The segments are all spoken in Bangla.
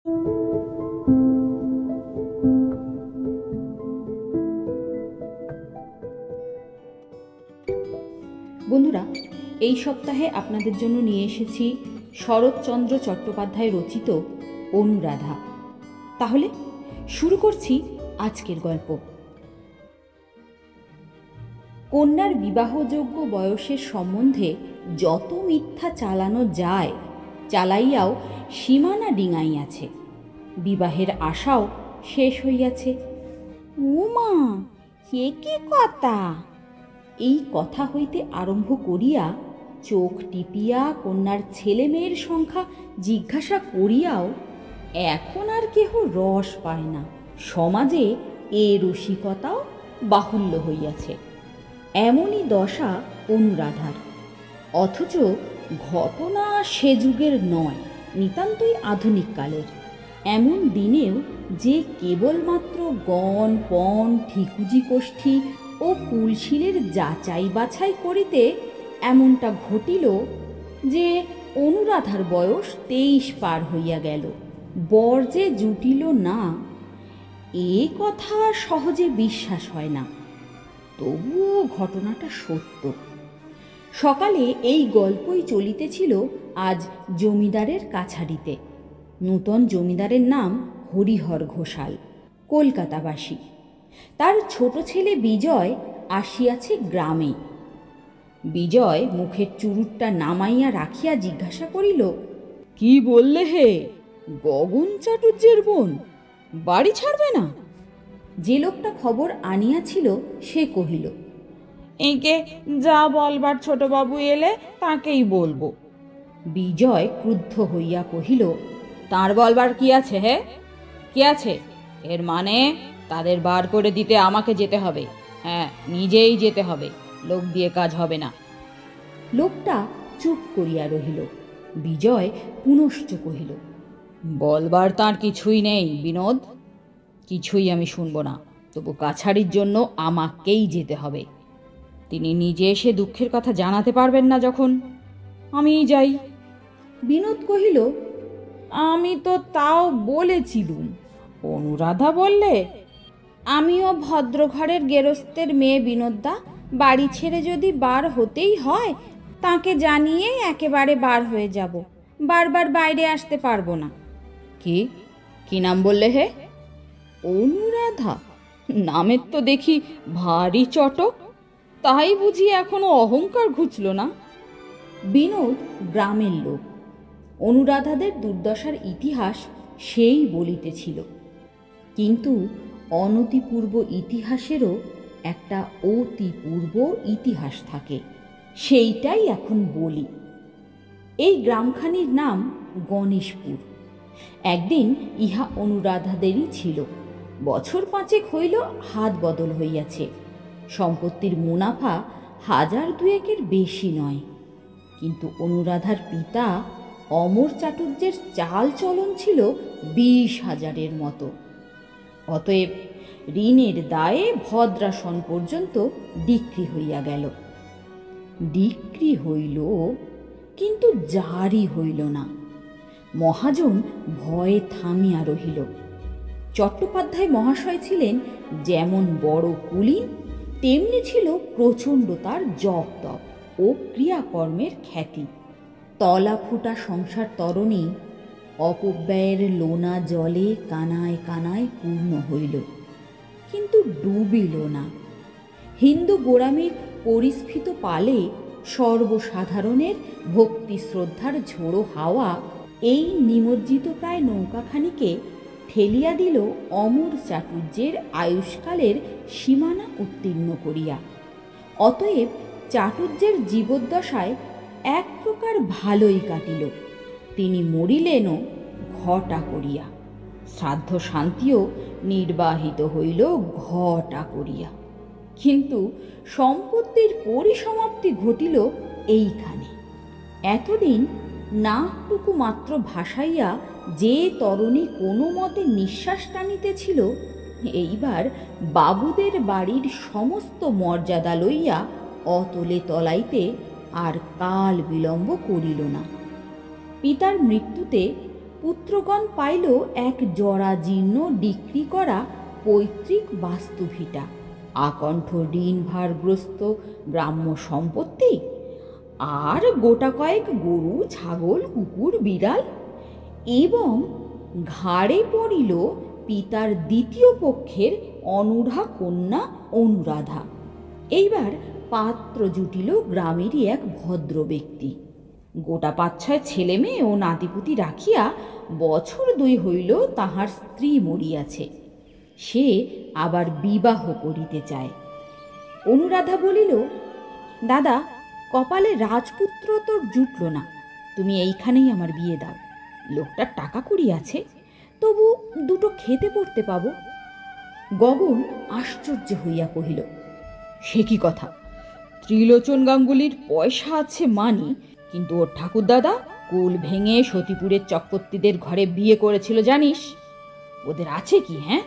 বন্ধুরা, এই সপ্তাহে আপনাদের জন্য নিয়ে এসেছি শরৎচন্দ্র চট্টোপাধ্যায় রচিত অনুরাধা। তাহলে শুরু করছি আজকের গল্প। কন্যার বিবাহযোগ্য বয়সের সম্বন্ধে যত মিথ্যা চালানো যায় চালাইয়াও সীমানা ডিঙাইয়াছে। বিবাহের আশাও শেষ হইয়াছে। উমা, কে কি কথা? এই কথা হইতে আরম্ভ করিয়া চোখ টিপিয়া কন্যার ছেলে মেয়ের সংখ্যা জিজ্ঞাসা করিয়াও এখন আর কেহ রস পায় না। সমাজে এ রসিকতাও বাহুল্য হইয়াছে। এমনই দশা অনুরাধার। অথচ ঘটনা সে যুগের নয়, নিতান্তই আধুনিক কালের। এমন দিনেও যে কেবলমাত্র গণ পণ ঠিকুজি কোষ্ঠী ও কুলশিলের যাচাই বাছাই করিতে এমনটা ঘটিল যে অনুরাধার বয়স 23 পার হইয়া গেল, বর যে জুটিল না, এ কথা সহজে বিশ্বাস হয় না। তবুও ঘটনাটা সত্য। সকালে এই গল্পই চলিতেছিল আজ জমিদারের কাছারিতে। নূতন জমিদারের নাম হরিহর ঘোষাল, কলকাতাবাসী। তার ছোট ছেলে বিজয় আসিয়াছে গ্রামে। বিজয় মুখের চুরুটটা নামাইয়া রাখিয়া জিজ্ঞাসা করিল, কি বললে হে? গগন চাটুর্যের বোন বাড়ি ছাড়বে না? যে লোকটা খবর আনিয়াছিল সে কহিল, একে যা বলবার ছোটবাবু এলে তাকেই বলবো। বিজয় ক্রুদ্ধ হইয়া কহিল, তার বলবার কি আছে হে? কি আছে? এর মানে তাদের বার করে দিতে আমাকে যেতে হবে। হ্যাঁ, নিজেই যেতে হবে, লোক দিয়ে কাজ হবে না। লোকটা চুপ করিয়া রহিল। বিজয় পুনশ্চ কহিল, বলবার তার কিছুই নেই বিনোদ, কিছুই আমি শুনবো না। তবু কাছারির জন্য আমাকেই যেতে হবে। তিনি নিজে এসে দুঃখের কথা জানাতে পারবেন না যখন, আমিই যাই। বিনোদ কহিল, আমি তো তাও বলেছিলুম। অনুরাধা বললে, আমিও ভদ্রঘরের গেরস্তের মেয়ে বিনোদদা, বাড়ি ছেড়ে যদি বার হতেই হয় তাকে জানিয়ে একেবারে বার হয়ে যাব। বারবার বাইরে আসতে পারবো না। কি কি নাম বললে হে? অনুরাধা? নামের তো দেখি ভারী চটক। তাই বুঝি এখনো অহংকার ঘুচল না? বিনোদ গ্রামের লোক। অনুরাধাদের দুর্দশার ইতিহাস সেই বলিতেছিল। কিন্তু অনতিপূর্ব ইতিহাসেরও একটা অতিপূর্ব ইতিহাস থাকে, সেইটাই এখন বলি। এই গ্রামখানির নাম গণেশপুর। একদিন ইহা অনুরাধাদেরই ছিল। বছর 5 হইল হাত বদল হইয়াছে। সম্পত্তির মুনাফা 1000-2 বেশি নয়। কিন্তু অনুরাধার পিতা অমর চাটুর্যের চাল চলন ছিল 20,000-এর মতো। অতএব ঋণের দায়ে ভদ্রাসন পর্যন্ত ডিক্রি হইয়া গেল। ডিক্রি হইল, কিন্তু জারি হইল না। মহাজন ভয়ে থামিয়া রহিল। চট্টোপাধ্যায় মহাশয় ছিলেন যেমন বড় কুলীন, তেমনি ছিল প্রচণ্ড তার জপ তপ ও ক্রিয়াকর্মের খ্যাতি। তলা ফুটা সংসার তরণী অপব্যয়ের লোনা জলে কানায় কানায় পূর্ণ হইল, কিন্তু ডুবিল না। হিন্দু গোড়ামির পরিস্ফীত পালে সর্বসাধারণের ভক্তি শ্রদ্ধার ঝোড়ো হাওয়া এই নিমজ্জিত প্রায় নৌকাখানিকে ঠেলিয়া দিল অমর চাটুর্যের আয়ুষ্কালের সীমানা উত্তীর্ণ করিয়া। অতএব চাটুর্যের জীবদ্দশায় এক প্রকার ভালোই কাটিল। তিনি মরিলেনও ঘটা করিয়া। শ্রাদ্ধ শান্তিও নির্বাহিত হইল ঘটা করিয়া। কিন্তু সম্পত্তির পরিসমাপ্তি ঘটিল এইখানে। এতদিন নাকটুকু মাত্র ভাসাইয়া যে তরুণী কোনো মতে নিঃশ্বাস টানিতেছিল, এইবার বাবুদের বাড়ির সমস্ত মর্যাদা লইয়া অতলে তলাইতে আর কাল বিলম্ব করিল না। পিতার মৃত্যুতে পুত্রগণ পাইল এক জরাজীর্ণ ডিক্রি করা পৈতৃক বাস্তুভিটা, আকণ্ঠ ঋণভারগ্রস্ত গ্রাম্য সম্পত্তি, আর গোটা কয়েক গরু, ছাগল, কুকুর, বিড়াল, এবং ঘাড়ে পড়িল পিতার দ্বিতীয় পক্ষের অনুরা কন্যা অনুরাধা। এইবার পাত্র জুটিল গ্রামেরই এক ভদ্র ব্যক্তি। গোটা ৫-৬ ছেলে মেয়ে ও নাতিপুতি রাখিয়া বছর ২ হইল তাহার স্ত্রী মরিয়াছে। সে আবার বিবাহ করিতে চায়। অনুরাধা বলিল, দাদা, কপালে রাজপুত্র তোর জুটল না, তুমি এইখানেই আমার বিয়ে দাও। লোকটার টাকা কড়ি আছে, তবু দুটো খেতে পড়তে পাবো। গগন আশ্চর্য হইয়া কহিল, সে কি কথা? ত্রিলোচন গাঙ্গুলির পয়সা আছে মানি, কিন্তু ওর ঠাকুরদাদা কুল ভেঙে সতীপুরের চক্রবর্তীদের ঘরে বিয়ে করেছিল জানিস? ওদের আছে কি? হ্যাঁ,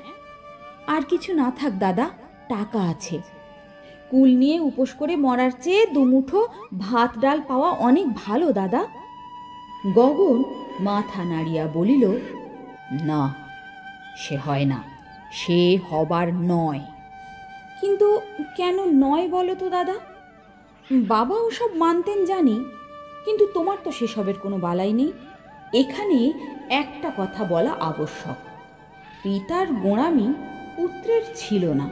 আর কিছু না থাক দাদা, টাকা আছে। কুল নিয়ে উপোস করে মরার চেয়ে দুমুঠো ভাত ডাল পাওয়া অনেক ভালো দাদা। গগন মাথা নাড়িয়া বলিল, না, সে হয় না, সে হবার নয়। কিন্তু কেন নয় বলো তো দাদা? বাবা ওসব মানতেন জানি, কিন্তু তোমার তো সেসবের কোনো বালাই নেই। এখানে একটা কথা বলা আবশ্যক, পিতার গোঁড়ামি পুত্রের ছিল না।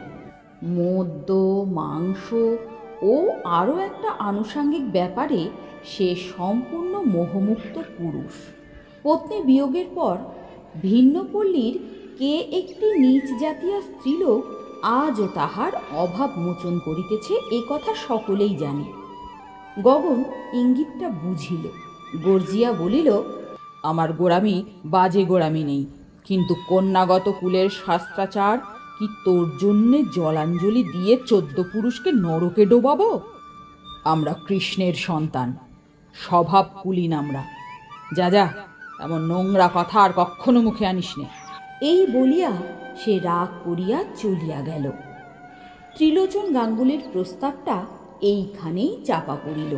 মদ্য, মাংস ও আরও একটা আনুষাঙ্গিক ব্যাপারে সে সম্পূর্ণ মোহমুক্ত পুরুষ। পত্নী বিয়োগের পর ভিন্ন পল্লীর কে একটি নীচ জাতীয় স্ত্রীলোক আজও তাহার অভাব মোচন করিতেছে, এ কথা সকলেই জানে। গগন ইঙ্গিতটা বুঝিল, গর্জিয়া বলিল, আমার গোড়ামি বাজে গোড়ামি নেই, কিন্তু কন্যাগত কুলের শাস্ত্রাচার কি তোর জন্যে জলাঞ্জলি দিয়ে 14 পুরুষকে নরকে ডোবাবো? আমরা কৃষ্ণের সন্তান, স্বভাব কুলীন আমরা। যা যা, এমন নোংরা কথা আর কখনো মুখে আনিস নে। এই বলিয়া সে রাগ করিয়া চলিয়া গেল। ত্রিলোচন গাঙ্গুলির প্রস্তাবটা এইখানেই চাপা পড়িল।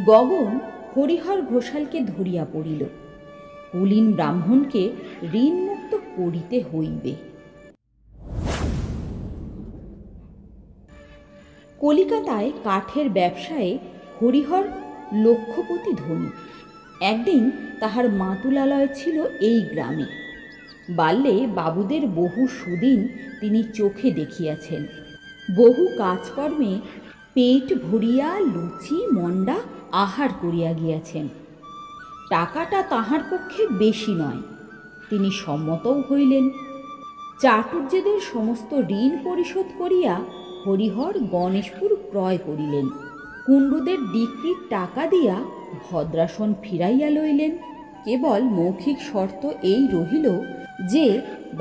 গগন হরিহর ঘোষালকে ধরিয়া পড়িল। কুলীন ব্রাহ্মণকে ঋণমুক্ত করিতে হইবে। কলিকাতায় কাঠের ব্যবসায়ে হরিহর লক্ষপতি ধনী। একদিন তাহার মাতুলালয় ছিল এই গ্রামে। বাল্যে বাবুদের বহু সুদিন তিনি চোখে দেখিয়াছেন। বহু কাজকর্মে পেট ভরিয়া লুচি মন্ডা আহার করিয়া গিয়াছেন। টাকাটা তাহার পক্ষে বেশি নয়, তিনি সম্মতও হইলেন। চাটুর্যেদের সমস্ত ঋণ পরিশোধ করিয়া হরিহর গণেশপুর ক্রয় করিলেন। কুণ্ডুদের ডিক্রির টাকা দিয়া ভদ্রাসন ফিরাইয়া লইলেন। কেবল মৌখিক শর্ত এই রহিল যে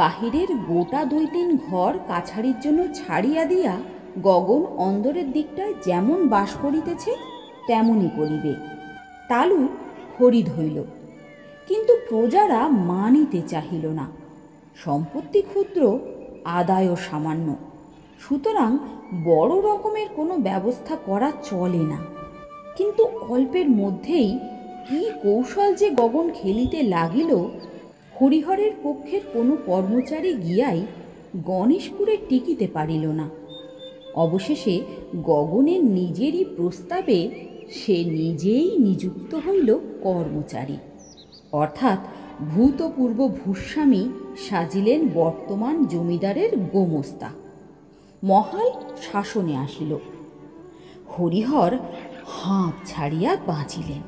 বাহিরের গোটা 2-3 ঘর কাছারির জন্য ছাড়িয়া দিয়া গগন অন্দরের দিকটায় যেমন বাস করিতেছে তেমনই করিবে। তালু খরিদ হইল, কিন্তু প্রজারা মানিতে চাহিল না। সম্পত্তি ক্ষুদ্র, আদায়ও সামান্য, সুতরাং বড় রকমের কোনো ব্যবস্থা করা চলে না। কিন্তু অল্পের মধ্যেই কি কৌশল যে গগন খেলিতে লাগিল, হরিহরের পক্ষের কোনো কর্মচারী গিয়াই গণেশপুরে টিকিতে পারিল না। অবশেষে গগনের নিজেরই প্রস্তাবে সে নিজেই নিযুক্ত হইল কর্মচারী, অর্থাৎ ভূতপূর্ব ভূস্বামী সাজিলেন বর্তমান জমিদারের গোমস্তা। মহাল শাসনে আসিল। হরিহর হাঁপ ছাড়িয়া বাঁচিলেন,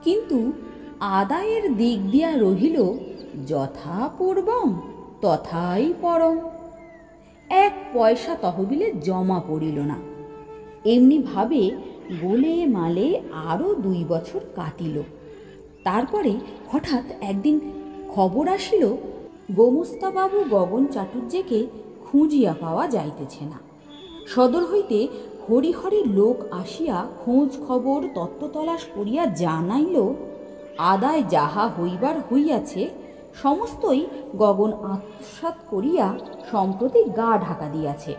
কিন্তু আদায়ের দিক দিয়া রহিল যথা পূর্বং তথাই পরং। 1 পয়সা তহবিলে জমা পড়িল না। এমনিভাবে গোলে মালে আরও 2 বছর কাটিল। তারপরে হঠাৎ একদিন খবর আসিল, গোমস্তাবাবু গগন চাটুর্যেকে খুঁজিয়া পাওয়া যাইতেছে না। সদর হইতে হরিহরের লোক আসিয়া খোঁজ খবর তত্ত্ব তলাশ করিয়া জানাইল, আদায় যাহা হইবার হইয়াছে সমস্তই গগন আত্মসাৎ করিয়া সম্প্রতি গা ঢাকা দিয়াছে।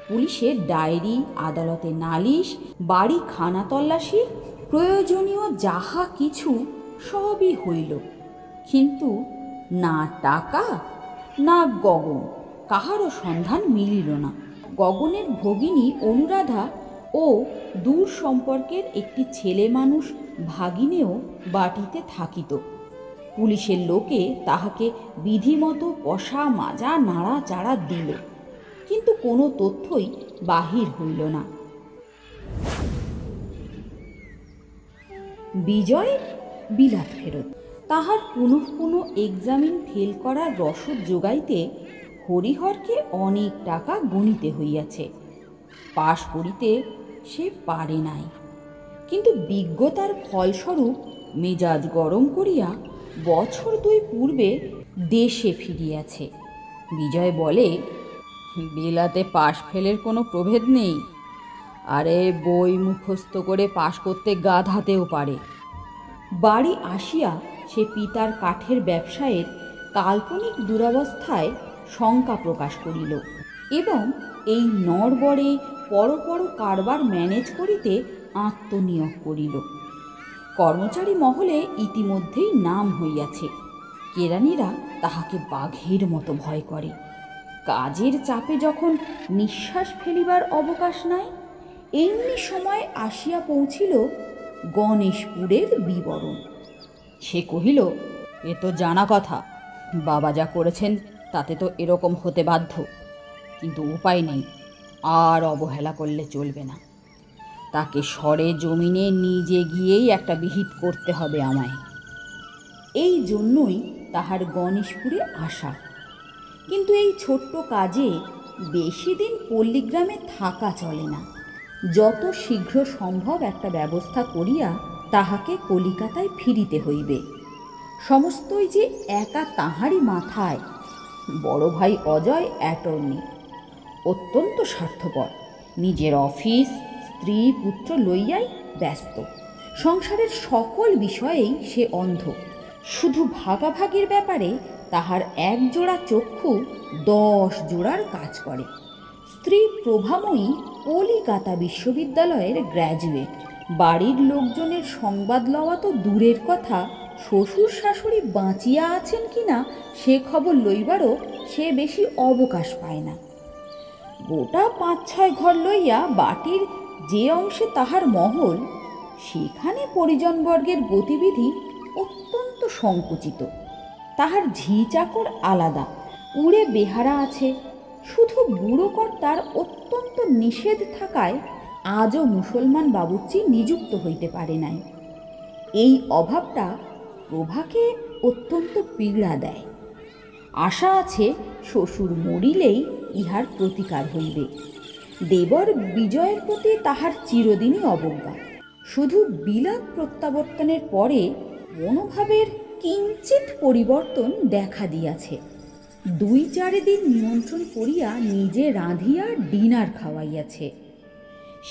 পুলিশের ডায়েরি, আদালতে নালিশ, বাড়ি খানা তল্লাশি, প্রয়োজনীয় যাহা কিছু সবই হইল। কিন্তু না টাকা না গগন, কাহারও সন্ধান মিলিল না। গগনের ভগিনী অনুরাধা ও দূর সম্পর্কের একটি ছেলে মানুষ ভাগিনেও বাটিতে থাকিত। পুলিশের লোকে তাহাকে বিধিমতো কষা মাজা নাড়া চাড়া দিল, কিন্তু কোনো তথ্যই বাহির হইল না। বিজয় বিলাত ফেরত। তাহার পুনঃ পুনঃ এক্সামিন ফেল করার রসদ যোগাইতে হরিহরকে অনেক টাকা গণিতে হইয়াছে। পাশ করিতে সে পারে নাই, কিন্তু বিজ্ঞতার ফলস্বরূপ মেজাজ গরম করিয়া বছর 2 পূর্বে দেশে ফিরিয়াছে। বিজয় বলে, বিলাতে পাশ ফেলের কোনো প্রভেদ নেই। আরে বই মুখস্থ করে পাশ করতে গাধাতেও পারে। বাড়ি আসিয়া সে পিতার কাঠের ব্যবসায়ের কাল্পনিক দুরবস্থায় শঙ্কা প্রকাশ করিল এবং এই নড়বড়ে পর কারবার ম্যানেজ করিতে আত্মনিয়োগ করিল। কর্মচারী মহলে ইতিমধ্যেই নাম হইয়াছে। কেরানিরা তাহাকে বাঘের মতো ভয় করে। কাজের চাপে যখন নিঃশ্বাস ফেলিবার অবকাশ নাই, এমনি সময় আসিয়া পৌঁছিল গণেশপুরের বিবরণ। সে কহিল, এ তো জানা কথা, বাবা যা করেছেন তাতে তো এরকম হতে বাধ্য, কিন্তু উপায় নেই, আর অবহেলা করলে চলবে না। তাকে সরে জমিনে নিজে গিয়েই একটা বিহিত করতে হবে আমায়। এই জন্যই তাহার গণেশপুরে আসা। কিন্তু এই ছোট্ট কাজে বেশি দিন পল্লীগ্রামে থাকা চলে না। যত শীঘ্র সম্ভব একটা ব্যবস্থা করিয়া তাহাকে কলিকাতায় ফিরিতে হইবে। সমস্তই যে একা তাহারই মাথায়। বড় ভাই অজয় অ্যাটর্নি, অত্যন্ত স্বার্থপর, নিজের অফিস স্ত্রী পুত্র লইয়াই ব্যস্ত। সংসারের সকল বিষয়েই সে অন্ধ। শুধু ভাগাভাগির ব্যাপারে তাহার 1 জোড়া চক্ষু 10 জোড়ার কাজ করে। স্ত্রী প্রভাময়ী কলিকাতা বিশ্ববিদ্যালয়ের গ্র্যাজুয়েট। বাড়ির লোকজনের সংবাদ লওয়া তো দূরের কথা, শ্বশুর শাশুড়ি বাঁচিয়া আছেন কিনা সে খবর লইবারও সে বেশি অবকাশ পায় না। গোটা 5-6 ঘর লইয়া বাটির যে অংশে তাহার মহল, সেখানে পরিজনবর্গের গতিবিধি অত্যন্ত সংকুচিত। তাহার ঝি চাকর আলাদা, উড়ে বেহারা আছে। শুধু বুড়ো কর্তার অত্যন্ত নিষেধ থাকায় আজও মুসলমান বাবুর্চি নিযুক্ত হইতে পারে নাই। এই অভাবটা প্রভাকে অত্যন্ত পীড়া দেয়। আশা আছে শ্বশুর মরিলেই ইহার প্রতিকার হইবে। দেবর বিজয়ের প্রতি তাহার চিরদিনই অবজ্ঞা। শুধু বিলাত প্রত্যাবর্তনের পরে মনোভাবের কিঞ্চিত পরিবর্তন দেখা দিয়াছে। 2-4 দিন নিমন্ত্রণ করিয়া নিজে রাঁধিয়া ডিনার খাওয়াইয়াছে।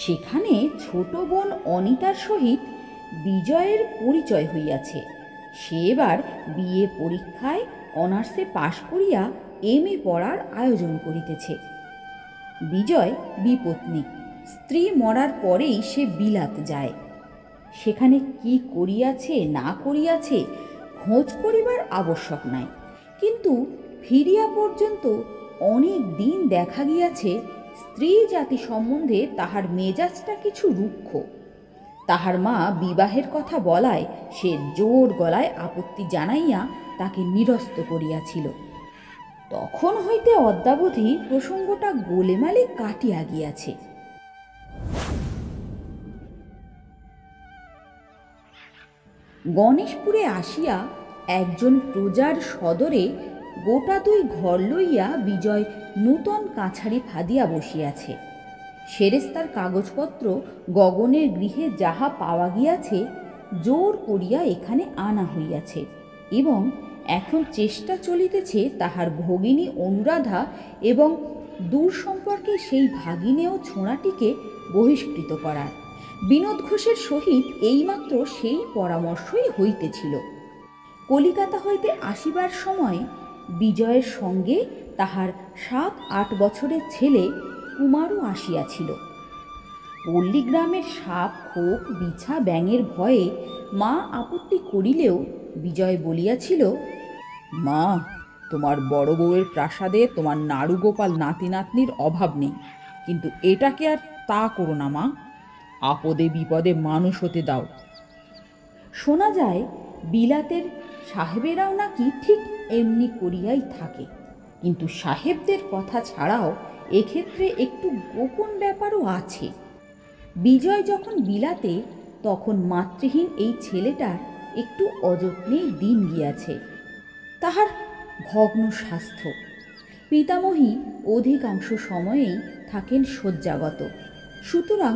সেখানে ছোট বোন অনিতার সহিত বিজয়ের পরিচয় হইয়াছে। সে এবার বিএ পরীক্ষায় অনার্সে পাশ করিয়া MA পড়ার আয়োজন করিতেছে। বিজয় বিপত্নিক। স্ত্রী মরার পরেই সে বিলাত যায়। সেখানে কি করিয়াছে না করিয়াছে খোঁজ করিবার আবশ্যক নাই, কিন্তু ফিরিয়া পর্যন্ত অনেক দিন দেখা গিয়াছে স্ত্রী জাতি সম্বন্ধে তাহার মেজাজটা কিছু রুক্ষ। তাহার মা বিবাহের কথা বলায় সে জোর গলায় আপত্তি জানাইয়া তাকে নিরস্ত করিয়াছিল। তখন হইতে অদ্যাবধি প্রসঙ্গটা গোলেমালে কাটিয়া গিয়াছে। গণেশপুরে আসিয়া একজন প্রজার সদরে গোটা 2 ঘর লইয়া বিজয় নূতন কাছারি ফাদিয়া বসিয়াছে। সেরেস্তার কাগজপত্র গগনের গৃহে যাহা পাওয়া গিয়াছে জোর করিয়া এখানে আনা হইয়াছে এবং এখন চেষ্টা চলিতেছে তাহার ভগিনী অনুরাধা এবং দূর সম্পর্কে সেই ভাগিনেও ছোঁড়াটিকে বহিষ্কৃত করার। বিনোদ ঘোষের সহিত এইমাত্র সেই পরামর্শই হইতেছিল। কলিকাতা হইতে আসিবার সময় বিজয়ের সঙ্গে তাহার 7-8 বছরের ছেলে কুমারও আসিয়াছিল। পল্লীগ্রামের সাপ খোপ বিছা ব্যাঙের ভয়ে মা আপত্তি করিলেও বিজয় বলিয়াছিল, মা, তোমার বড় বউয়ের প্রাসাদে তোমার নাড়ুগোপাল নাতি নাতনির অভাব নেই, কিন্তু এটাকে আর তা করো না মা। আপদে বিপদে মানুষ হতে দাও। শোনা যায় বিলাতের সাহেবেরাও নাকি ঠিক এমনি করিয়াই থাকে, কিন্তু সাহেবদের কথা ছাড়াও এক্ষেত্রে একটু গোপন ব্যাপারও আছে। বিজয় যখন বিলাতে, তখন মাতৃহীন এই ছেলেটার একটু অযত্নেই দিন গিয়াছে। তাহার ভগ্ন স্বাস্থ্য, পিতামহী অধিকাংশ সময়েই থাকেন শয্যাগত, সুতরাং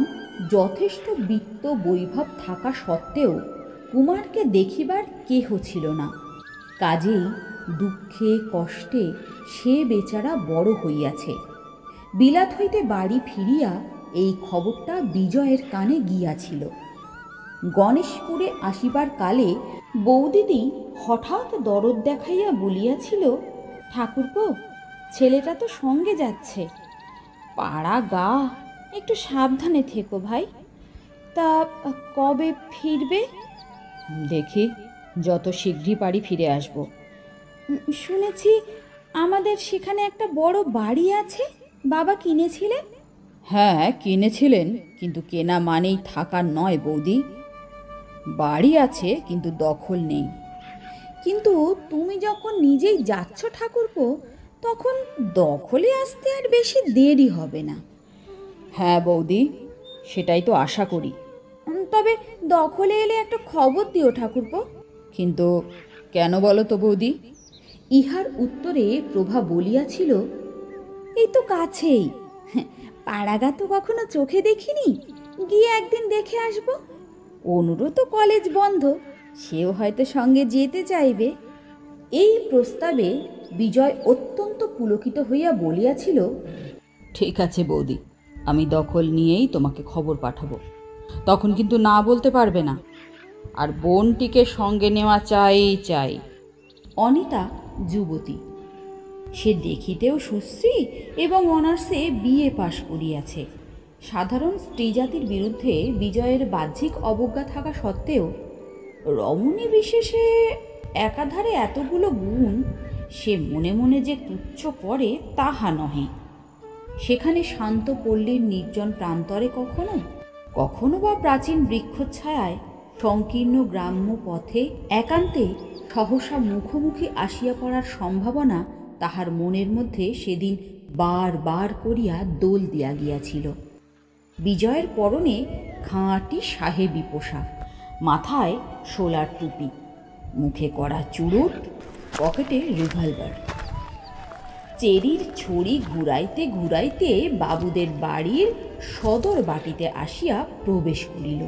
যথেষ্ট বিত্ত বৈভব থাকা সত্ত্বেও কুমারকে দেখিবার কেহ ছিল না। কাজেই দুঃখে কষ্টে সে বেচারা বড় হইয়াছে। বিলাত হইতে বাড়ি ফিরিয়া এই খবরটা বিজয়ের কানে গিয়াছিল। গণেশপুরে আসিবার কালে বৌদিদি হঠাৎ দরদ দেখাইয়া বলিয়াছিল, ঠাকুরপো, ছেলেটা তো সঙ্গে যাচ্ছে, পাড়া গা, একটু সাবধানে থেকো ভাই। তা কবে ফিরবে? দেখি, যত শীঘ্রই পারি ফিরে আসব। শুনেছি আমাদের সেখানে একটা বড় বাড়ি আছে, বাবা কিনেছিলেন। হ্যাঁ, কিনেছিলেন, কিন্তু কেনা মানেই থাকা নয় বৌদি। বাড়ি আছে, কিন্তু দখল নেই। কিন্তু তুমি যখন নিজেই যাচ্ছ ঠাকুরপো, তখন দখলে আসতে আর বেশি দেরি হবে না। হ্যাঁ বৌদি, সেটাই তো আশা করি। তবে দখলে এলে একটা খবর দিও ঠাকুরপো। কিন্তু কেন বলো তো বৌদি? ইহার উত্তরে প্রভা বলিয়াছিল, এই তো কাছেই, পাড়াগা তো কখনো চোখে দেখিনি, গিয়ে একদিন দেখে আসবো। অনুরও তো কলেজ বন্ধ, সেও হয়তো সঙ্গে যেতে চাইবে। এই প্রস্তাবে বিজয় অত্যন্ত পুলকিত হইয়া বলিয়াছিল, ঠিক আছে বৌদি, আমি দখল নিয়েই তোমাকে খবর পাঠাবো। তখন কিন্তু না বলতে পারবে না। আর বোনটিকে সঙ্গে নেওয়া চাই চাই। অনিতা যুবতী, সে দেখিতেও সুশ্রী এবং অনার্সে বিএ পাশ করিয়াছে। সাধারণ স্ত্রীজাতির বিরুদ্ধে বিজয়ের বাহ্যিক অবজ্ঞা থাকা সত্ত্বেও রমণী বিশেষে একাধারে এতগুলো গুণ সে মনে মনে যে তুচ্ছ করে তাহা নহে। সেখানে শান্ত পল্লীর নির্জন প্রান্তরে কখনো কখনো বা প্রাচীন বৃক্ষচ্ছায়ায় সংকীর্ণ গ্রাম্য পথে একান্তে সহসা মুখোমুখি আসিয়া পড়ার সম্ভাবনা তাহার মনের মধ্যে সেদিন বার বার করিয়া দোল দিয়া গিয়াছিল। বিজয়ের পরনে খাঁটি সাহেবী পোশাক, মাথায় শোলার টুপি, মুখে করা চুরুট, পকেটে রিভলভার। চেরির ছড়ি ঘুরাইতে ঘুরাইতে বাবুদের বাড়ির সদর বাটিতে আসিয়া প্রবেশ করিল।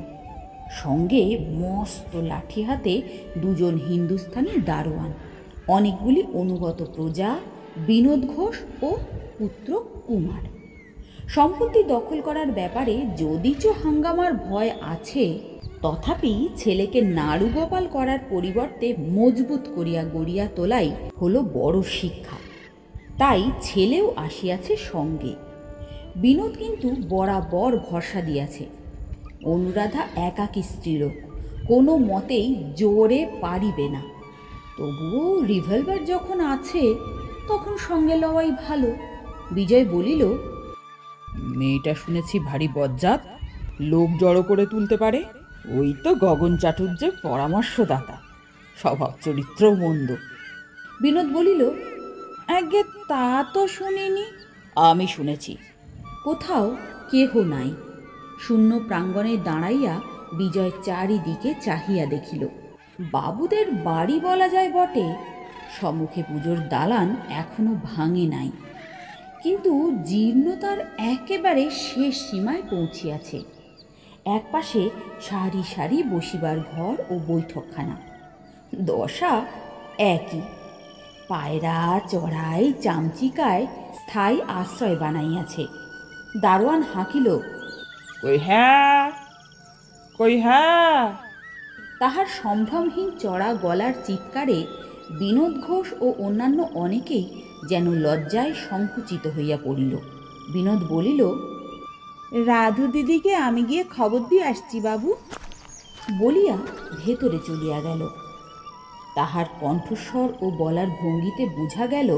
সঙ্গে মস্ত লাঠি হাতে দুজন হিন্দুস্থানি দারোয়ান, অনেকগুলি অনুগত প্রজা, বিনোদ ঘোষ ও পুত্র কুমার। সম্পত্তি দখল করার ব্যাপারে যদিচ হাঙ্গামার ভয় আছে, তথাপি ছেলেকে নাড়ুগোপাল করার পরিবর্তে মজবুত করিয়া গড়িয়া তোলাই হলো বড় শিক্ষা। তাই ছেলেও আসিয়াছে সঙ্গে। বিনোদ কিন্তু বরাবর ভরসা দিয়াছে। অনুরাধা একাকী স্ত্রীলোক, কোনো মতেই জোরে পারিবে না। তবুও রিভলভার যখন আছে, তখন সঙ্গে লওয়াই ভালো। বিজয় বলিল, মেয়েটা শুনেছি ভারী বজ্জাত, লোক জড়ো করে তুলতে পারে। ওই তো গগন চাটুর্যের পরামর্শদাতা, স্বভাব চরিত্রও মন্দ। বিনোদ বলিল, আগে তা তো শুনিনি। আমি শুনেছি। কোথাও কেহ নাই। শূন্য প্রাঙ্গণে দাঁড়াইয়া বিজয় চারিদিকে চাহিয়া দেখিল। বাবুদের বাড়ি বলা যায় বটে, সম্মুখে পুজোর দালান এখনো ভাঙে নাই, কিন্তু জীর্ণতার একেবারে শেষ সীমায় পৌঁছিয়াছে। একপাশে সারি সারি বসিবার ঘর ও বৈঠকখানা, দশা একই। পায়রা চড়াই চামচিকায় স্থায়ী আশ্রয় বানাইয়াছে। দারোয়ান হাঁকিল, কই হ্যাঁ, কই হ্যাঁ। তাহার সম্ভ্রমহীন চড়া গলার চিৎকারে বিনোদ ঘোষ ও অন্যান্য অনেকেই যেন লজ্জায় সংকুচিত হইয়া পড়িল। বিনোদ বলিল, রাধু দিদিকে আমি গিয়ে খবর দিয়ে আসছি বাবু। বলিয়া ভেতরে চলিয়া গেল। তাহার কণ্ঠস্বর ও বলার ভঙ্গিতে বোঝা গেল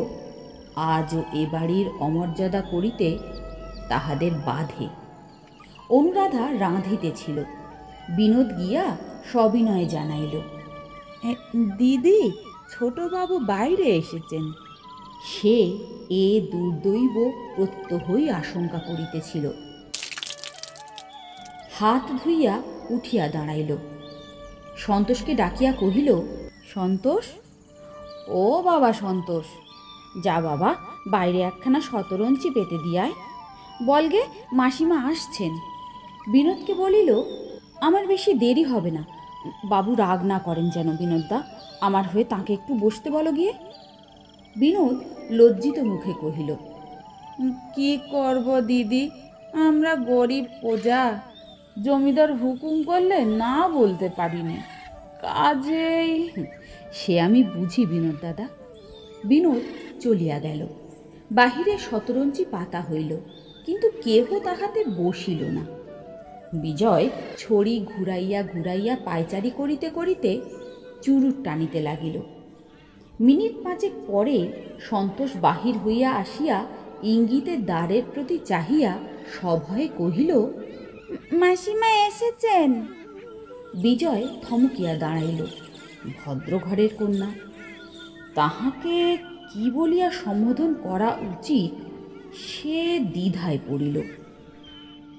আজও এ বাড়ির অমর্যাদা করিতে তাহাদের বাধে। অনুরাধা রাঁধিতেছিল। বিনোদ গিয়া সবিনয়ে জানাইল, দিদি, ছোটবাবু বাইরে এসেছেন। সে এ দুর্দৈব প্রত্যহই আশঙ্কা করিতেছিল। হাত ধুইয়া উঠিয়া দাঁড়াইল। সন্তোষকে ডাকিয়া কহিল, সন্তোষ, ও বাবা সন্তোষ, যা বাবা, বাইরে একখানা শতরঞ্চি পেতে দিয়ায়। বলগে মাসিমা আসছেন। বিনোদকে বলিল, আমার বেশি দেরি হবে না। বাবু রাগ না করেন যেন বিনোদদা, আমার হয়ে তাকে একটু বসতে বলো গিয়ে। বিনোদ লজ্জিত মুখে কহিল, কি করব দিদি, আমরা গরিব প্রজা, জমিদার হুকুম করলে না বলতে পারি না, কাজেই। সে আমি বুঝি বিনোদ দাদা। বিনোদ চলিয়া গেল। বাহিরে শতরঞ্চি পাতা হইল, কিন্তু কেহ তাহাতে বসিল না। বিজয় ছড়ি ঘুরাইয়া ঘুরাইয়া পায়চারি করিতে করিতে চুরুট টানিতে লাগিল। মিনিট পাঁচেক পরে সন্তোষ বাহির হইয়া আসিয়া ইঙ্গিতে দ্বারের প্রতি চাহিয়া সভয়ে কহিল, মাসিমা এসেছেন। বিজয় থমকিয়া দাঁড়াইল। ভদ্রঘরের কন্যা, তাহাকে কি বলিয়া সম্বোধন করা উচিত সে দ্বিধায় পড়িল।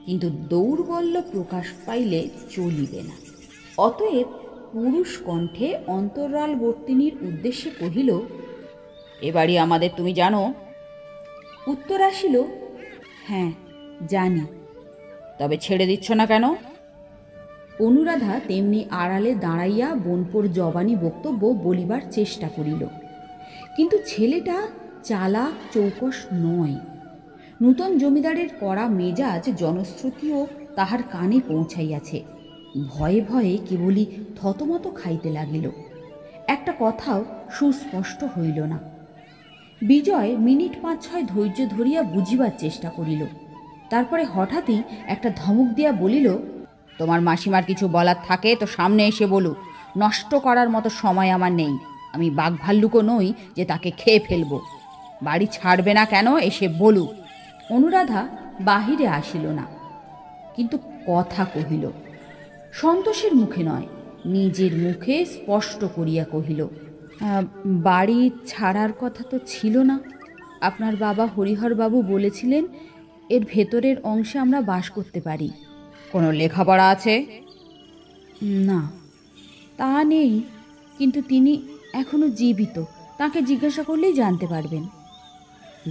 কিন্তু দৌর্বল্য প্রকাশ পাইলে চলিবে না। অতএব পুরুষ কণ্ঠে অন্তরালবর্তিনীর উদ্দেশ্যে কহিল, এ বাড়ি আমাদের তুমি জানো? উত্তর আসিল, হ্যাঁ জানি। তবে ছেড়ে দিচ্ছ না কেন? অনুরাধা তেমনি আড়ালে দাঁড়াইয়া বোনপোর জবানি বক্তব্য বলিবার চেষ্টা করিল, কিন্তু ছেলেটা চালাক চৌকস নয়। নূতন জমিদারের কড়া মেজাজ জনশ্রুতিও তাহার কানে পৌঁছাইয়াছে। ভয়ে ভয়ে কেবলই থতমত খাইতে লাগিল। একটা কথাও সুস্পষ্ট হইল না। বিজয় মিনিট 5-6 ধৈর্য ধরিয়া বুঝিবার চেষ্টা করিল। তারপরে হঠাৎই একটা ধমক দিয়া বলিল, তোমার মাসিমার কিছু বলার থাকে তো সামনে এসে বলুক, নষ্ট করার মতো সময় আমার নেই। আমি বাঘ ভাল্লুকও নই যে তাকে খেয়ে ফেলবো। বাড়ি ছাড়বে না কেন এসে বলুক। অনুরাধা বাহিরে আসিল না, কিন্তু কথা কহিল। সন্তোষের মুখে নয়, নিজের মুখে স্পষ্ট করিয়া কহিল, বাড়ি ছাড়ার কথা তো ছিল না। আপনার বাবা হরিহরবাবু বলেছিলেন এর ভেতরের অংশে আমরা বাস করতে পারি। কোনো লেখাপড়া আছে? না, তা নেই, কিন্তু তিনি এখনো জীবিত। তাকে জিজ্ঞাসা করলেই জানতে পারবেন।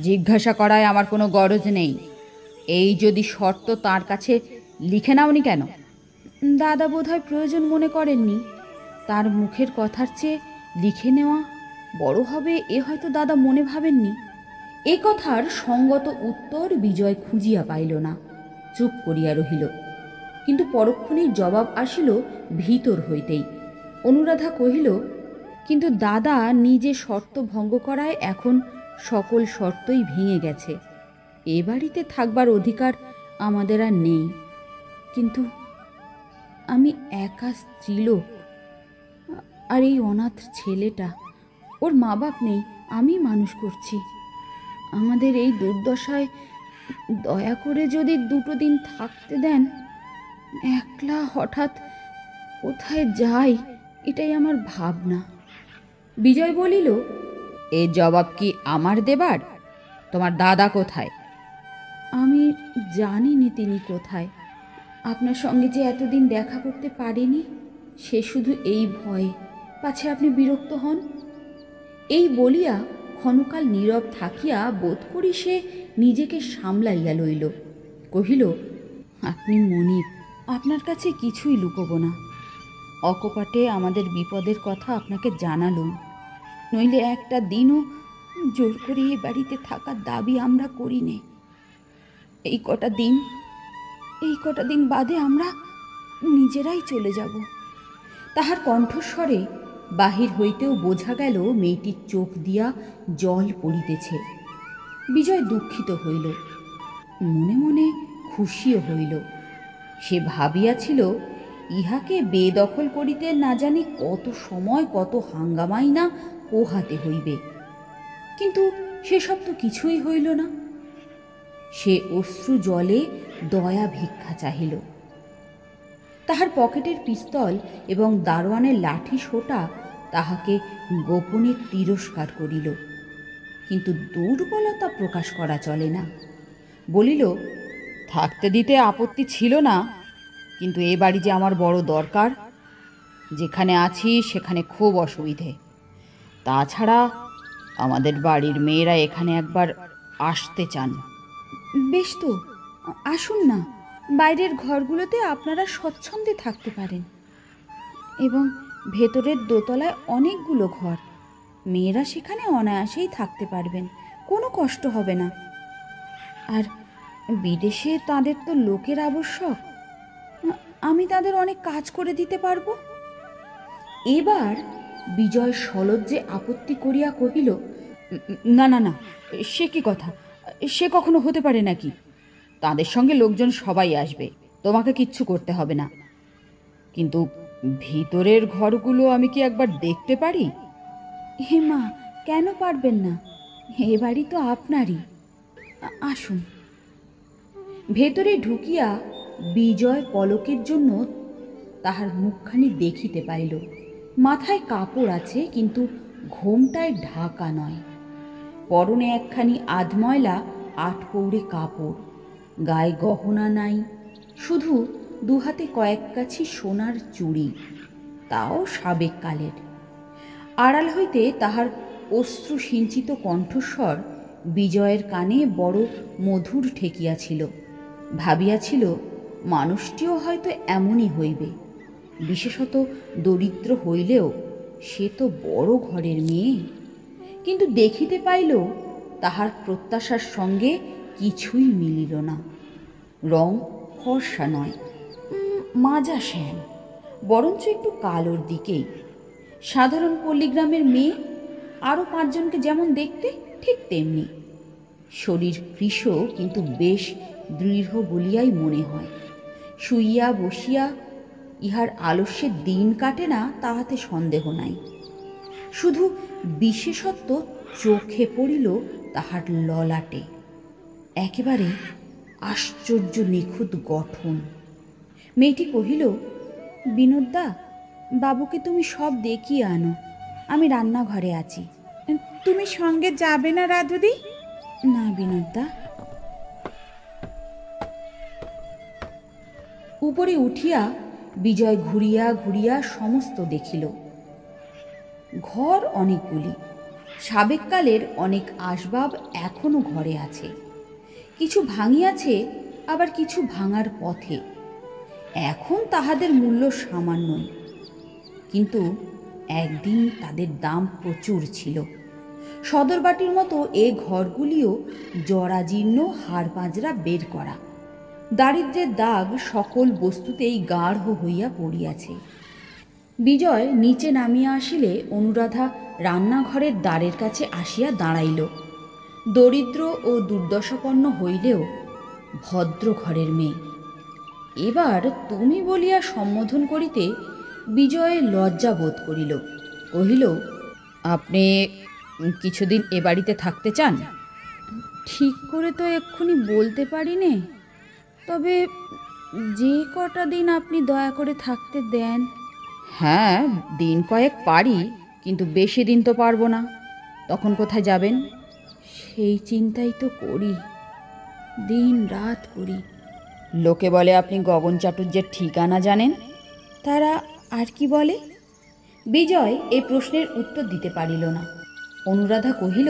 জিজ্ঞাসা করায় আমার কোনো গরজ নেই। এই যদি শর্ত তার কাছে লিখে নাওনি কেন? দাদা বোধহয় প্রয়োজন মনে করেননি। তার মুখের কথার চেয়ে লিখে নেওয়া বড় হবে এ হয়তো দাদা মনে ভাবেননি। এ কথার সঙ্গত উত্তর বিজয় খুঁজিয়া পাইল না, চুপ করিয়া রহিল। কিন্তু পরক্ষণেই জবাব আসিল ভিতর হইতেই। অনুরাধা কহিল, কিন্তু দাদা নিজে শর্ত ভঙ্গ করায় এখন সকল শর্তই ভেঙে গেছে। এ বাড়িতে থাকবার অধিকার আমাদের আর নেই। কিন্তু আমি একা স্ত্রীলোক, আর এই অনাথ ছেলেটা, ওর মা বাপ নেই, আমি মানুষ করছি। আমাদের এই দুর্দশায় দয়া করে যদি 2 দিন থাকতে দেন। একলা হঠাৎ কোথায় যাই, এটাই আমার ভাবনা। বিজয় বলিল, এ জবাব কি আমার দেবার? তোমার দাদা কোথায়? আমি জানি নে তিনি কোথায়। আপনার সঙ্গে যে এতদিন দেখা করতে পারিনি, সে শুধু এই ভয়ে পাছে আপনি বিরক্ত হন। এই বলিয়া ক্ষণকাল নীরব থাকিয়া বোধ করি সে নিজেকে সামলাইয়া লইল। কহিল, আপনি মনিব, আপনার কাছে কিছুই লুকোব না। অকপটে আমাদের বিপদের কথা আপনাকে জানালুম। নইলে একটা দিনও জোর করে এই বাড়িতে থাকার দাবি আমরা করি নে। এই কটা দিন বাদে আমরা নিজেরাই চলে যাব। তাহার কণ্ঠস্বরে বাহির হইতেও বোঝা গেল মেয়েটির চোখ দিয়া জল পড়িতেছে। বিজয় দুঃখিত হইল, মনে মনে খুশিও হইল। সে ভাবিয়াছিল ইহাকে বেদখল করিতে না জানি কত সময় কত হাঙ্গামাই না পোহাতে হইবে। কিন্তু সেসব তো কিছুই হইল না। সে অশ্রু জলে দয়া ভিক্ষা চাহিল। তাহার পকেটের পিস্তল এবং দারোয়ানের লাঠি সোটা তাহাকে গোপনে তিরস্কার করিল, কিন্তু দুর্বলতা প্রকাশ করা চলে না। বলিল, থাকতে দিতে আপত্তি ছিল না, কিন্তু এ বাড়ি যে আমার বড় দরকার। যেখানে আছি সেখানে খুব অসুবিধে। তাছাড়া আমাদের বাড়ির মেয়েরা এখানে একবার আসতে চান। বেশ তো, আসুন না। বাইরের ঘরগুলোতে আপনারা স্বচ্ছন্দে থাকতে পারেন, এবং ভেতরের দোতলায় অনেকগুলো ঘর। মেয়েরা সেখানে অনায়াসেই থাকতে পারবেন, কোনো কষ্ট হবে না। আর বিদেশে তাদের তো লোকের আবশ্যক, আমি তাদের অনেক কাজ করে দিতে পারবো। এবার বিজয় সলজ্জে আপত্তি করিয়া কহিল, না না না, সে কি কথা? সে কখনো হতে পারে নাকি? তাদের সঙ্গে লোকজন সবাই আসবে, তোমাকে কিচ্ছু করতে হবে না। কিন্তু ভিতরের ঘরগুলো আমি কি একবার দেখতে পারি? হে মা, কেন পারবেন না? এ বাড়ি তো আপনারই। আসুন। ভেতরে ঢুকিয়া বিজয় পলকের জন্য তাহার মুখখানি দেখিতে পাইল। মাথায় কাপড় আছে, কিন্তু ঘোমটায় ঢাকা নয়। পরনে একখানি আধময়লা আটপৌরে কাপড়, গায়ে গহনা নাই, শুধু দুহাতে কয়েক কাছি সোনার চুড়ি, তাও সাবেক কালের। আড়াল হইতে তাহার অশ্রু সিঞ্চিত কণ্ঠস্বর বিজয়ের কানে বড় মধুর ঠেকিয়াছিল। ভাবিয়াছিল, মানুষটিও হয়তো এমনই হইবে, বিশেষত দরিদ্র হইলেও সে তো বড় ঘরের মেয়ে। কিন্তু দেখিতে পাইল তাহার প্রত্যাশার সঙ্গে কিছুই মিলিল না। রং ফর্সা নয়, মাজা শ্যাম, বরঞ্চ একটু কালোর দিকেই। সাধারণ পল্লীগ্রামের মেয়ে, আরও 5 জনকে যেমন দেখতে ঠিক তেমনি। শরীর কৃশ, কিন্তু বেশ দৃঢ় বলিয়াই মনে হয়। শুইয়া বসিয়া ইহার আলস্যে দিন কাটে না, তাহাতে সন্দেহ নাই। শুধু বিশেষত্ব চোখে পড়িল তাহার ললাটে, একেবারে আশ্চর্য নিখুঁত গঠন। মেয়েটি কহিল, বিনোদদা, বাবুকে তুমি সব দেখিয়ে আনো, আমি রান্নাঘরে আছি। তুমি সঙ্গে যাবে না রাধুদি? না বিনোদদা। উপরে উঠিয়া বিজয় ঘুরিয়া ঘুরিয়া সমস্ত দেখিল। ঘর অনেকগুলি, সাবেককালের অনেক আসবাব এখনো ঘরে আছে। কিছু ভাঙিয়াছে, আবার কিছু ভাঙার পথে। এখন তাহাদের মূল্য সামান্যই, কিন্তু একদিন তাদের দাম প্রচুর ছিল। সদরবাটির মতো এ ঘরগুলিও জরাজীর্ণ, হাড় পাঁজরা বের করা। দারিদ্র্যের দাগ সকল বস্তুতেই গাঢ় হইয়া পড়িয়াছে। বিজয় নিচে নামিয়া আসিলে অনুরাধা রান্নাঘরের দ্বারের কাছে আসিয়া দাঁড়াইল। দরিদ্র ও দুর্দশাপন্ন হইলেও ভদ্র ঘরের মেয়ে। এবার তুমি বলিয়া সম্বোধন করিতে বিজয় লজ্জা বোধ করিল। কহিল, আপনি কিছুদিন এ বাড়িতে থাকতে চান? ঠিক করে তো এক্ষুনি বলতে পারি নে, তবে যে কটা দিন আপনি দয়া করে থাকতে দেন। হ্যাঁ, দিন কয়েক পারি, কিন্তু বেশি দিন তো পারবো না। তখন কোথায় যাবেন? সেই চিন্তাই তো করি, দিন রাত করি। লোকে বলে আপনি গগন চাটুর্যের ঠিকানা জানেন। তারা আর কি বলে? বিজয় এই প্রশ্নের উত্তর দিতে পারিল না। অনুরাধা কহিল,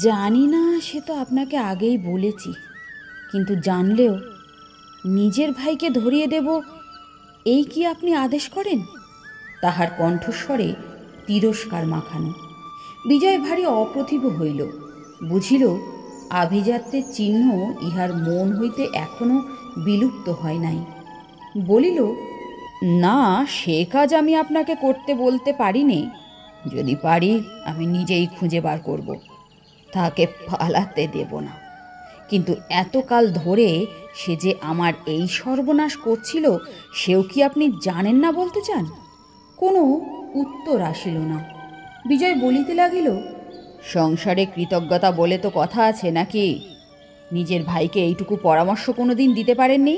জানি না, সে তো আপনাকে আগেই বলেছি, কিন্তু জানলেও নিজের ভাইকে ধরিয়ে দেব, এই কি আপনি আদেশ করেন? তাহার কণ্ঠস্বরে তিরস্কার মাখানো। বিজয় ভারী অপ্রতিভ হইল। বুঝিল, আভিজাত্যের চিহ্ন ইহার মন হইতে এখনো বিলুপ্ত হয় নাই। বলিল, না, সে কাজ আমি আপনাকে করতে বলতে পারি নে। যদি পারি আমি নিজেই খুঁজে বার করব, তাকে পালাতে দেব না। কিন্তু এতকাল ধরে সে যে আমার এই সর্বনাশ করছিল সেও কি আপনি জানেন না বলতে চান? কোনো উত্তর আসিল না। বিজয় বলিতে লাগিল, সংসারে কৃতজ্ঞতা বলে তো কথা আছে নাকি? নিজের ভাইকে এইটুকু পরামর্শ কোনো দিন দিতে পারেননি?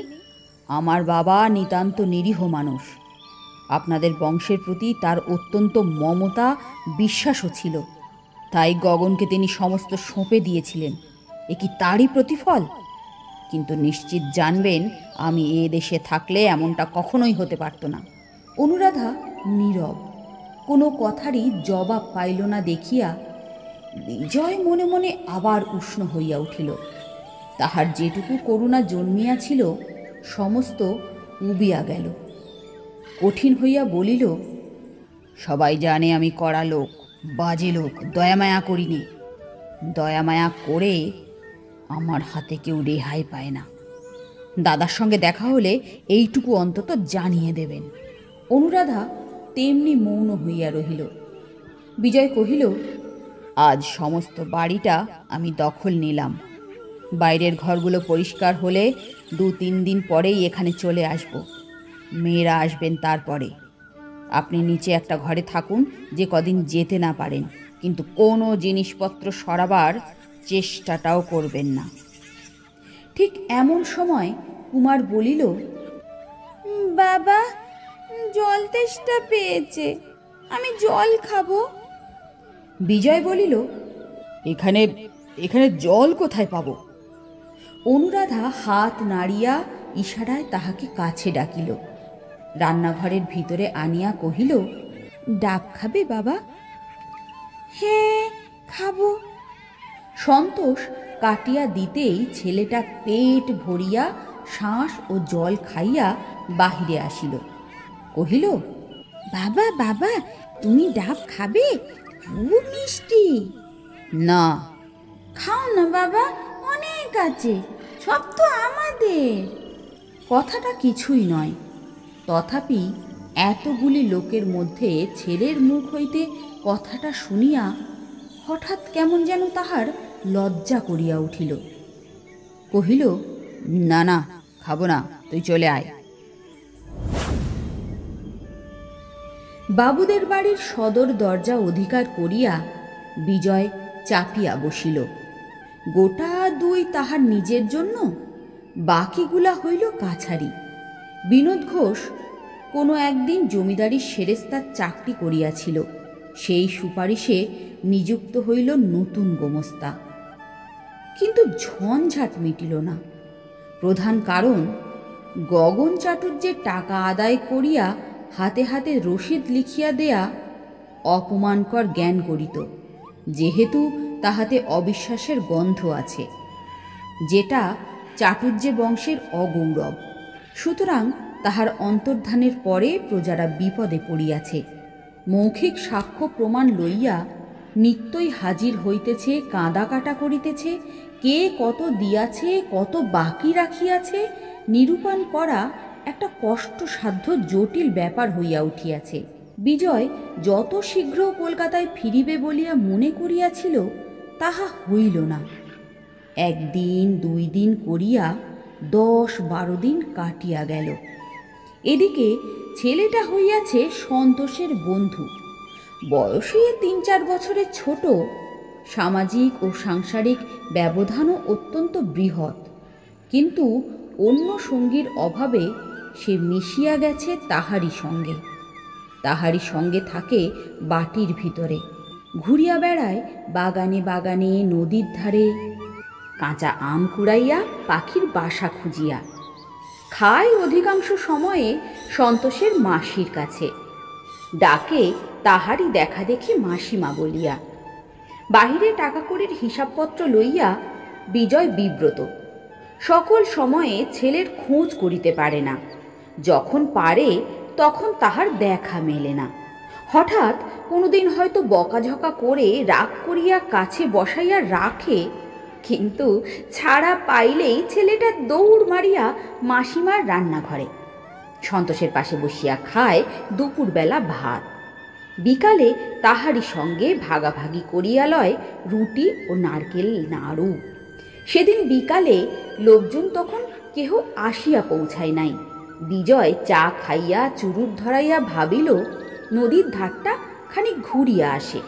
আমার বাবা নিতান্ত নিরীহ মানুষ। আপনাদের বংশের প্রতি তার অত্যন্ত মমতা, বিশ্বাসও ছিল। তাই গগনকে তিনি সমস্ত সঁপে দিয়েছিলেন। এ কি তারই প্রতিফল? কিন্তু নিশ্চিত জানবেন, আমি এ দেশে থাকলে এমনটা কখনোই হতে পারত না। অনুরাধা নীরব, কোনো কথারই জবাব পাইল না দেখিয়া বিজয় মনে মনে আবার উষ্ণ হইয়া উঠিল। তাহার যেটুকু করুণা জন্মিয়াছিল সমস্ত উবিয়া গেল। কঠিন হইয়া বলিল, সবাই জানে আমি কড়া লোক, বাজে লোক, দয়ামায়া করিনি। দয়ামায়া করে আমার হাতে কেউ রেহাই পায় না। দাদার সঙ্গে দেখা হলে এইটুকু অন্তত জানিয়ে দেবেন। অনুরাধা তেমনি মৌন হইয়া রহিল। বিজয় কহিল, আজ সমস্ত বাড়িটা আমি দখল নিলাম। বাইরের ঘরগুলো পরিষ্কার হলে 2-3 দিন পরেই এখানে চলে আসব। মেয়েরা আসবেন তারপরে। আপনি নিচে একটা ঘরে থাকুন, যে কদিন যেতে না পারেন, কিন্তু কোনো জিনিসপত্র সরাবার চেষ্টাটাও করবেন না। ঠিক এমন সময় কুমার বলিল, বাবা, জল তেষ্টা পেয়েছে, আমি জল খাবো। বিজয় বলিল, এখানে এখানে জল কোথায় পাবো? অনুরাধা হাত নাড়িয়া ইশারায় তাহাকে কাছে ডাকিল। রান্নাঘরের ভিতরে আনিয়া কহিল, ডাব খাবে বাবা? হ্যাঁ, খাবো। সন্তোষ কাটিয়া দিতেই ছেলেটা পেট ভরিয়া শাঁস ও জল খাইয়া বাহিরে আসিল। কহিল, বাবা বাবা, তুমি ডাব খাবে? খুব মিষ্টি। না। খাও না বাবা, অনেক আছে, সব তো আমাদের। কথাটা কিছুই নয়, তথাপি এতগুলি লোকের মধ্যে ছেলের মুখ হইতে কথাটা শুনিয়া হঠাৎ কেমন যেন তাহার লজ্জা করিয়া উঠিল। কহিল, না না, খাবো না, তুই চলে আয়। বাবুদের বাড়ির সদর দরজা অধিকার করিয়া বিজয় চাপিয়া বসিল। গোটা 2 তাহার নিজের জন্য, বাকিগুলা হইল কাছারি। বিনোদ ঘোষ কোনো একদিন জমিদারির সেরেস্তার চাকরি করিয়াছিল। সেই সুপারিশে নিযুক্ত হইল নতুন গোমস্তা। কিন্তু ঝঞ্ঝাট মিটিল না। প্রধান কারণ, গগন চাটুর্যের টাকা আদায় করিয়া হাতে হাতে রসিদ লিখিয়া দেয়া অপমানকর জ্ঞান করিত, যেহেতু তাহাতে অবিশ্বাসের গন্ধ আছে, যেটা চাটুর্যে বংশের অগৌরব। সুতরাং তাহার অন্তর্ধানের পরে প্রজারা বিপদে পড়িয়াছে। মৌখিক সাক্ষ্য প্রমাণ লইয়া নিত্যই হাজির হইতেছে, কাঁদা কাটা করিতেছে। কে কত দিয়াছে, কত বাকি রাখিয়াছে নিরূপণ করা একটা কষ্টসাধ্য জটিল ব্যাপার হইয়া উঠিয়াছে। বিজয় যত শীঘ্র কলকাতায় ফিরিবে বলিয়া মনে করিয়াছিল, তাহা হইল না। 1 দিন 2 দিন করিয়া 10-12 দিন কাটিয়া গেল। এদিকে ছেলেটা হইয়াছে সন্তোষের বন্ধু, বয়সে 3-4 বছরের ছোট। সামাজিক ও সাংসারিক ব্যবধানও অত্যন্ত বৃহৎ, কিন্তু অন্য সঙ্গীর অভাবে সে মিশিয়া গেছে তাহারই সঙ্গে। তাহারই সঙ্গে থাকে বাটির ভিতরে, ঘুরিয়া বেড়ায় বাগানে বাগানে, নদীর ধারে, কাঁচা আম কুড়াইয়া, পাখির বাসা খুঁজিয়া খায় অধিকাংশ সময়ে সন্তোষের মাসির কাছে। ডাকে তাহারই দেখা দেখি মাসিমা বলিয়া। বাহিরে টাকা কড়ির হিসাবপত্র লইয়া বিজয় বিব্রত। সকল সময়ে ছেলের খোঁজ করিতে পারে না, যখন পারে তখন তাহার দেখা মেলে না। হঠাৎ কোনোদিন হয়তো বকাঝকা করে রাগ করিয়া কাছে বসাইয়া রাখে, কিন্তু ছাড়া পাইলেই ছেলেটা দৌড় মারিয়া মাসিমার রান্নাঘরে সন্তোষের পাশে বসিয়া খায় দুপুরবেলা ভাত। বিকালে তাহারই সঙ্গে ভাগাভাগি করিয়া লয় রুটি ও নারকেল নাড়ু। সেদিন বিকালে লোকজন তখন কেহ আসিয়া পৌঁছায় নাই। বিজয় চা খাইয়া চুরুট ধরাইয়া ভাবিল নদীর ধারটা খানিক ঘুরিয়া আসে।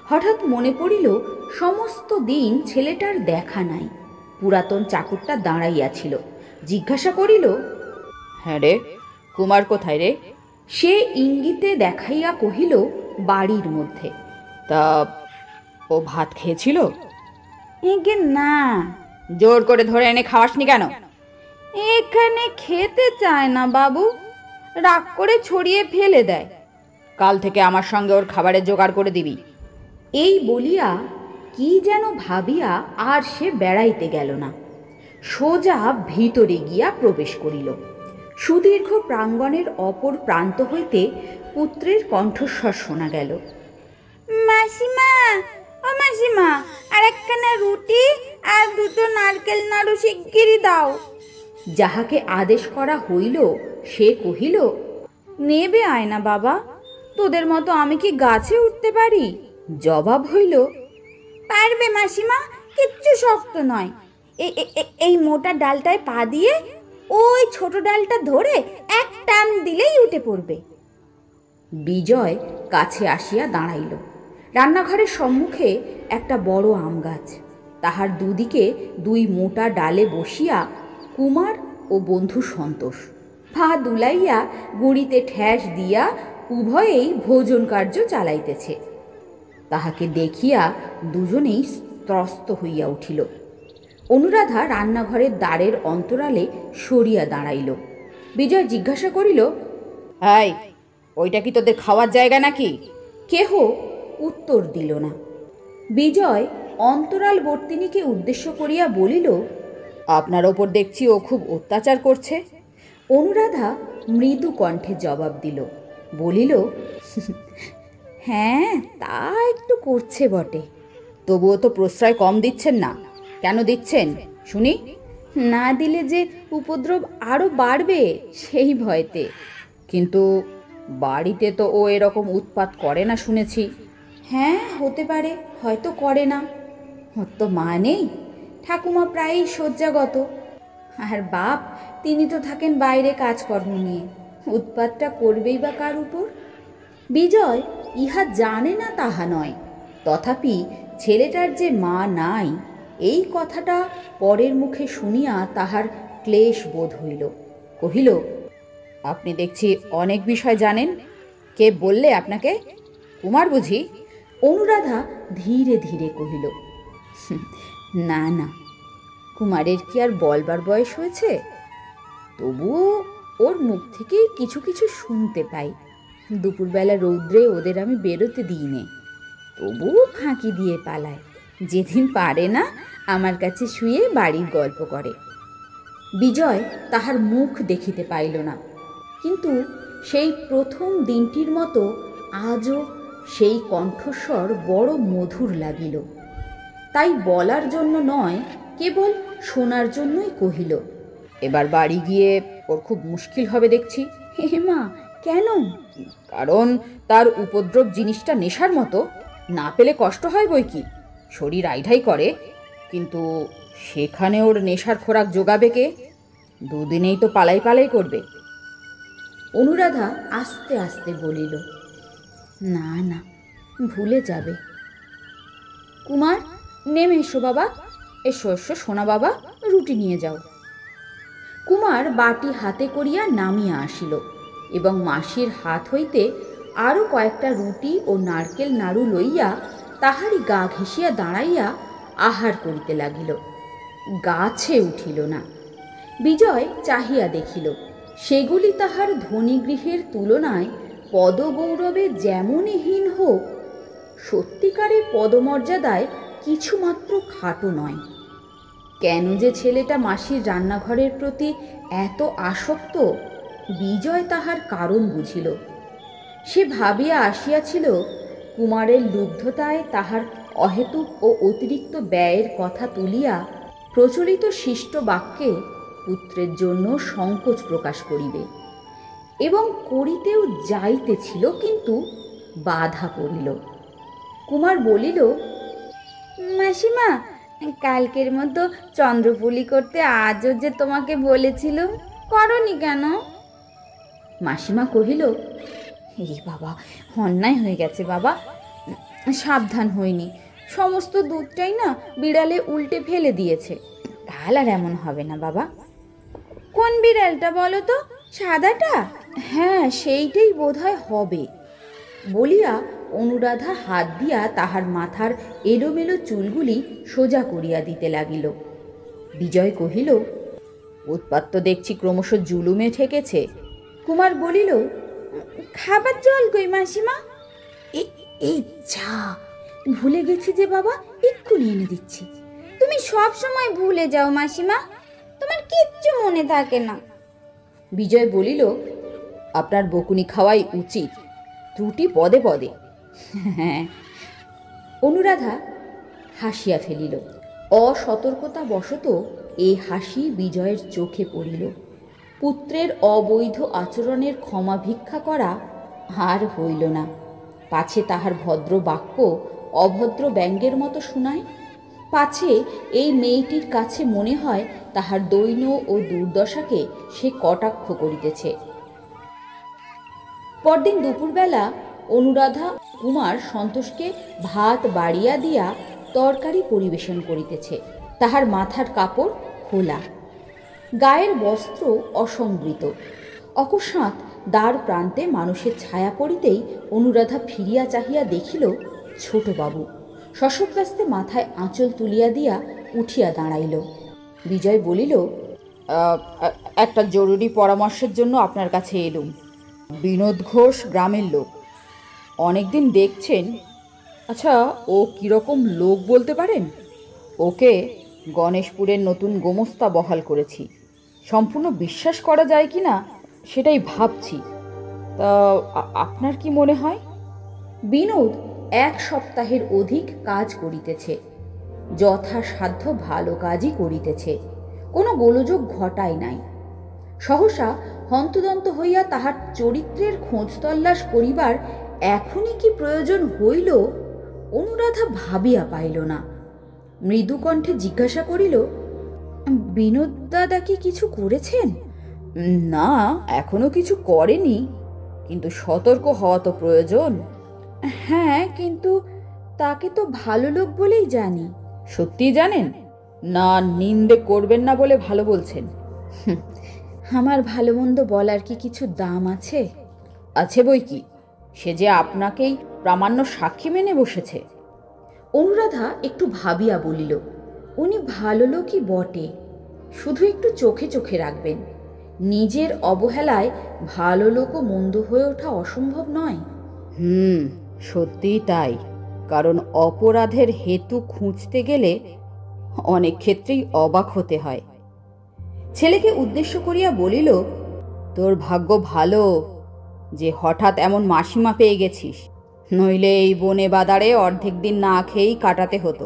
হঠাৎ মনে পড়িল সমস্ত দিন ছেলেটার দেখা নাই। পুরাতন চাকরটা দাঁড়াইয়াছিল। জিজ্ঞাসা করিল, হ্যাঁ রে, কুমার কোথায় রে? সে ইঙ্গিতে দেখাইয়া কহিল, বাড়ির মধ্যে। তা ও ভাত খেয়েছিল? একে না, জোর করে ধরে এনে খাওয়াসনি কেন? এখানে খেতে চায় না বাবু, রাগ করে ছড়িয়ে ফেলে দেয়। কাল থেকে আমার সঙ্গে ওর খাবারের জোগাড় করে দিবি। এই বলিয়া কি যেন ভাবিয়া আর সে বেড়াইতে গেল না, সোজা ভিতরে গিয়া প্রবেশ করিল। সুদীর্ঘ প্রাঙ্গণের অপর প্রান্ত হইতে পুত্রের কণ্ঠস্বর শোনা গেল, মাসিমা, ও মাসিমা, আর একখানা রুটি আর দুটো নারকেল নাড়ু শিগগিরই দাও। যাহাকে আদেশ করা হইল সে কহিল, নেবে আয় না বাবা, তোদের মতো আমি কি গাছে উঠতে পারি? জবাব হইল, পারবে মাসিমা, কিচ্ছু শক্ত নয়। এই মোটা ডালটায় পা দিয়ে ওই ছোট ডালটা ধরে এক টান দিলেই উঠে পড়বে। বিজয় কাছে আসিয়া দাঁড়াইল। রান্নাঘরের সম্মুখে একটা বড় আম গাছ, তাহার দুদিকে দুই মোটা ডালে বসিয়া কুমার ও বন্ধু সন্তোষ পা দুলাইয়া গুড়িতে ঠ্যাস দিয়া উভয়েই ভোজন কার্য চালাইতেছে। তাহাকে দেখিয়া দুজনেই ত্রস্ত হইয়া উঠিল। অনুরাধা রান্নাঘরের দ্বারের অন্তরালে সরিয়া দাঁড়াইল। বিজয় জিজ্ঞাসা করিল, এই, ওইটা কি তোদের খাওয়ার জায়গা নাকি? কেহ উত্তর দিল না। বিজয় অন্তরালবর্তিনীকে উদ্দেশ্য করিয়া বলিল, আপনার ওপর দেখছি ও খুব অত্যাচার করছে। অনুরাধা মৃদু কণ্ঠে জবাব দিল, বলিল, হ্যাঁ, তা একটু করছে বটে। তবুও তো প্রশ্রয় কম দিচ্ছেন না। কেন দিচ্ছেন শুনি? না দিলে যে উপদ্রব আরো বাড়বে সেই ভয়তে। কিন্তু বাড়িতে তো ও এরকম উৎপাত করে না শুনেছি। হ্যাঁ, হতে পারে, হয়তো করে না। ওর তো মা নেই, ঠাকুমা প্রায়ই শয্যাগত, আর বাপ তিনি তো থাকেন বাইরে কাজকর্ম নিয়ে। উৎপাতটা করবেই বা কার উপর? বিজয় ইহা জানে না তাহা নয়, তথাপি ছেলেটার যে মা নাই এই কথাটা পরের মুখে শুনিয়া তাহার ক্লেশ বোধ হইল। কহিল, আপনি দেখছি অনেক বিষয় জানেন। কে বললে আপনাকে? কুমার বুঝি? অনুরাধা ধীরে ধীরে কহিল, না না, কুমারের কি আর বলবার বয়স হয়েছে? তবুও ওর মুখ থেকেই কিছু কিছু শুনতে পাই। দুপুরবেলা রৌদ্রে ওদের আমি বেরোতে দিই নে, তবুও ফাঁকি দিয়ে পালায়। যেদিন পারে না আমার কাছে শুয়ে বাড়ির গল্প করে। বিজয় তাহার মুখ দেখিতে পাইল না, কিন্তু সেই প্রথম দিনটির মতো আজও সেই কণ্ঠস্বর বড় মধুর লাগিল। তাই বলার জন্য নয়, কেবল শোনার জন্যই কহিল, এবার বাড়ি গিয়ে ওর খুব মুশকিল হবে দেখছি। হে মা, কেন? কারণ তার উপদ্রব জিনিসটা নেশার মতো, না পেলে কষ্ট হয় বই কি। শরীর আইঢাই করে, কিন্তু সেখানে ওর নেশার খোরাক জোগাবে কে? দুদিনেই তো পালাই পালাই করবে। অনুরাধা আস্তে আস্তে বলিল, না না, ভুলে যাবে। কুমার, নেমে এসো বাবা, এসো এসো সোনা বাবা, রুটি নিয়ে যাও। কুমার বাটি হাতে করিয়া নামিয়া আসিল এবং মাসির হাত হইতে আরও কয়েকটা রুটি ও নারকেল নাড়ু লইয়া তাহারই গা ঘেঁষিয়া দাঁড়াইয়া আহার করিতে লাগিল। গাছে উঠিল না। বিজয় চাহিয়া দেখিল, সেগুলি তাহার ধনী গৃহের তুলনায় পদগৌরবে যেমনই হীন হোক, সত্যিকারে পদমর্যাদায় কিছুমাত্র খাটো নয়। কেন যে ছেলেটা মাসির রান্নাঘরের প্রতি এত আসক্ত, বিজয় তাহার কারণ বুঝিল। সে ভাবিয়া আসিয়াছিল, কুমারের লুব্ধতায় তাহার অহেতুক ও অতিরিক্ত ব্যয়ের কথা তুলিয়া প্রচলিত শিষ্ট বাক্যে পুত্রের জন্য সংকোচ প্রকাশ করিবে, এবং করিতেও যাইতেছিল, কিন্তু বাধা পড়িল। কুমার বলিল, মাসিমা, কালকের মতো চন্দ্রপুলি করতে আজও যে তোমাকে বলেছিলুম, করনি কেন? মাসিমা কহিল, এই বাবা, অন্যায় হয়ে গেছে বাবা, সাবধান হইনি, সমস্ত দুধটাই না বিড়ালে উল্টে ফেলে দিয়েছে, কাল আর এমন হবে না বাবা। কোন বিড়ালটা বলো তো, সাদাটা? হ্যাঁ, সেইটাই বোধহয় হবে। বলিয়া অনুরাধা হাত দিয়া তাহার মাথার এলোমেলো চুলগুলি সোজা করিয়া দিতে লাগিল। বিজয় কহিল, উৎপাত তো দেখছি ক্রমশ জুলুমে ঠেকেছে। কুমার বলিল, খাবার জল কই মাসিমা? এই যা, ভুলে গেছি যে বাবা, এক্ষুনি এনে দিচ্ছি। তুমি সব সময় ভুলে যাও মাসিমা, তোমার কিচ্ছু মনে থাকে না। বিজয় বলিল, আপনার বকুনি খাওয়াই উচিত, ত্রুটি পদে পদে। হ্যাঁ। অনুরাধা হাসিয়া ফেলিল। অসতর্কতা বশত এই হাসি বিজয়ের চোখে পড়িল। পুত্রের অবৈধ আচরণের ক্ষমা ভিক্ষা করা আর হইল না, পাছে তাহার ভদ্র বাক্য অভদ্র ব্যঙ্গের মতো শোনায়, পাছে এই মেয়েটির কাছে মনে হয় তাহার দৈন্য ও দুর্দশাকে সে কটাক্ষ করিতেছে। পরদিন দুপুরবেলা অনুরাধা কুমার সন্তোষকে ভাত বাড়িয়া দিয়া তরকারি পরিবেশন করিতেছে। তাহার মাথার কাপড় খোলা, গায়ের বস্ত্র অসংবৃত। অকস্মাৎ দ্বার প্রান্তে মানুষের ছায়া পড়িতেই অনুরাধা ফিরিয়া চাহিয়া দেখিল ছোটবাবু শশব্যস্তে মাথায় আঁচল তুলিয়া দিয়া উঠিয়া দাঁড়াইল। বিজয় বলিল, একটা জরুরি পরামর্শের জন্য আপনার কাছে এলুম। বিনোদ ঘোষ গ্রামের লোক, অনেকদিন দেখছেন। আচ্ছা, ও কীরকম লোক বলতে পারেন? ওকে গণেশপুরের নতুন গোমস্তা বহাল করেছি, সম্পূর্ণ বিশ্বাস করা যায় কি না সেটাই ভাবছি। তা আপনার কি মনে হয়? বিনোদ 1 সপ্তাহের অধিক কাজ করিতেছে, যথাসাধ্য ভালো কাজই করিতেছে, কোনো গোলযোগ ঘটায় নাই। সহসা হন্তদন্ত হইয়া তাহার চরিত্রের খোঁজ তল্লাশ করিবার এখনই কি প্রয়োজন হইল, অনুরাধা ভাবিয়া পাইল না। মৃদু কণ্ঠে জিজ্ঞাসা করিল, বিনোদ দাদা কি কিছু করেছেন? না, এখনো কিছু করেনি, কিন্তু সতর্ক হওয়া তো প্রয়োজন। হ্যাঁ, কিন্তু তাকে তো ভালো লোক বলেই জানি। সত্যি জানেন না নিন্দে করবেন না বলে ভালো বলছেন? আমার ভালো মন্দ বলার কি কিছু দাম আছে? আছে বই কি, সে যে আপনাকেই প্রামাণ্য সাক্ষী মেনে বসেছে। অনুরাধা একটু ভাবিয়া বলিল, উনি ভালো লোকই বটে, শুধু একটু চোখে চোখে রাখবেন। নিজের অবহেলায় ভালো লোকও মন্দ হয়ে ওঠা অসম্ভব নয়। সত্যিই তাই, কারণ অপরাধের হেতু খুঁজতে গেলে অনেক ক্ষেত্রেই অবাক হতে হয়। ছেলেকে উদ্দেশ্য করিয়া বলিল, তোর ভাগ্য ভালো যে হঠাৎ এমন মাসিমা পেয়ে গেছিস, নইলে এই বনে বাদারে অর্ধেক দিন না খেয়েই কাটাতে হতো।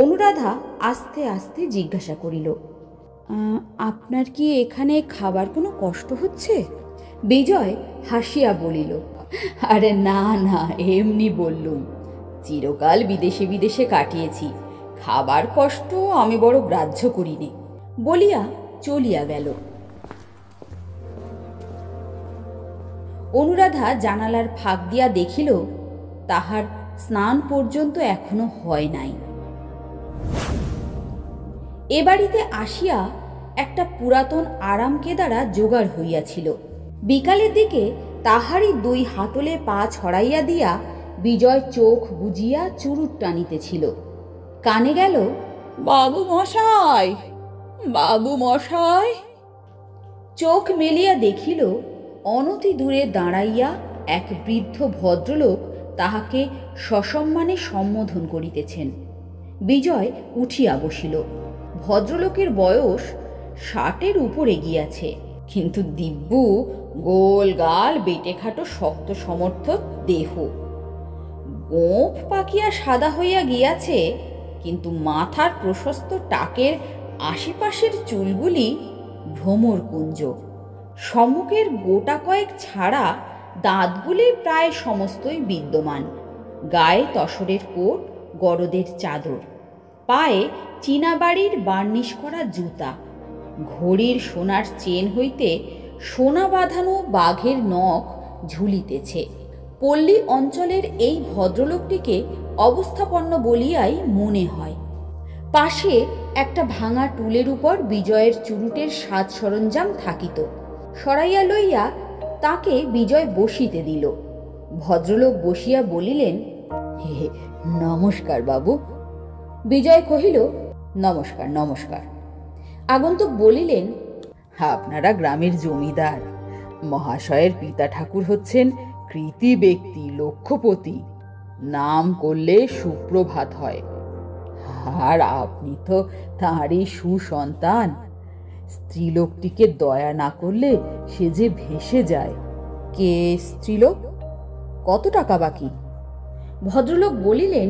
অনুরাধা আস্তে আস্তে জিজ্ঞাসা করিল, আপনার কি এখানে খাবার কোনো কষ্ট হচ্ছে? বিজয় হাসিয়া বলিল, আরে না না, এমনি বললুম, চিরকাল বিদেশে বিদেশে কাটিয়েছি, খাবার কষ্ট আমি বড় গ্রাহ্য করিনি, বলিয়া চলিয়া গেল। অনুরাধা জানালার ফাঁক দিয়া দেখিল তাহার স্নান পর্যন্ত এখনো হয় নাই। এ বাড়িতে আসিয়া একটা পুরাতন আরাম কেদারা জোগাড় হইয়াছিল। বিকালের দিকে তাহারই 2 হাতলে পা ছড়াইয়া দিয়া বিজয় চোখ বুজিয়া চুরুট টানিতেছিল। কানে গেল, বাবু মশাই, বাবু মশাই। চোখ মেলিয়া দেখিল অনতি দূরে দাঁড়াইয়া এক বৃদ্ধ ভদ্রলোক তাহাকে সসম্মানে সম্বোধন করিতেছেন। বিজয় উঠিয়া বসিল। ভদ্রলোকের বয়স 60-এর উপরে গিয়াছে, কিন্তু দিব্যু গোল গাল, বেটেখাটো শক্ত সমর্থক দেহ। গোঁফ পাকিয়া সাদা হইয়া গিয়াছে, কিন্তু মাথার প্রশস্ত টাকের আশেপাশের চুলগুলি ভ্রমরকুঞ্জ। সম্মুখের গোটা কয়েক ছাড়া দাঁতগুলি প্রায় সমস্তই বিদ্যমান। গায়ে তসরের কোট, গরদের চাদর, পায়ে চীনাবাড়ির বার্নিশ করা জুতা, ঘড়ির সোনার চেন হইতে সোনা বাঁধানো বাঘের নখ ঝুলিতেছে। পল্লী অঞ্চলের এই ভদ্রলোকটিকে অবস্থাপন্ন বলিয়াই মনে হয়। পাশে একটা ভাঙা টুলের উপর বিজয়ের চুরুটের সাজ সরঞ্জাম থাকিত। সরাইয়া লইয়া তাকে বিজয় বসিতে দিল। ভদ্রলোক বসিয়া বলিলেন, হে নমস্কার বাবু। বিজয় কহিল, নমস্কার নমস্কার। আগন্তুক বলিলেন, আপনারা গ্রামের জমিদার, মহাশয়ের পিতা ঠাকুর হচ্ছেন কৃতি ব্যক্তি, লক্ষপতি, নাম করলে সুপ্রভাত হয়। আর আপনি তো তাঁরই সুসন্তান। স্ত্রীলোকটিকে দয়া না করলে সে যে ভেসে যায়। কে স্ত্রীলোক? কত টাকা বাকি? ভদ্রলোক বলিলেন,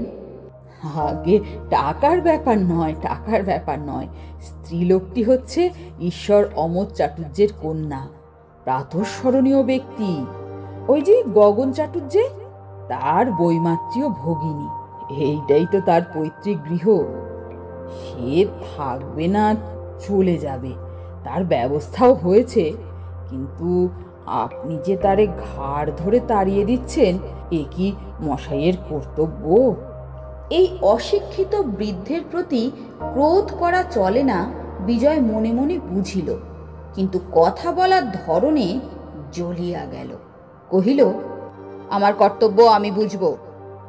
আগে টাকার ব্যাপার নয়, টাকার ব্যাপার নয়। স্ত্রীলোকটি হচ্ছে ঈশ্বর অমর চাটুর্যের কন্যা, প্রাতঃস্মরণীয় ব্যক্তি। ওই যে গগন চাটুর্যে, তার বৈমাত্রীয় ভগিনী। এইটাই তো তার পৈতৃক গৃহ। সে থাকবে না, চলে যাবে, তার ব্যবস্থাও হয়েছে। কিন্তু আপনি যে তারে ঘাড় ধরে তাড়িয়ে দিচ্ছেন, এ কি মশাইয়ের কর্তব্য? এই অশিক্ষিত বৃদ্ধের প্রতি ক্রোধ করা চলে না, বিজয় মনে মনে বুঝিল, কিন্তু কথা বলার ধরনে জ্বলিয়া গেল। কহিল, আমার কর্তব্য আমি বুঝব,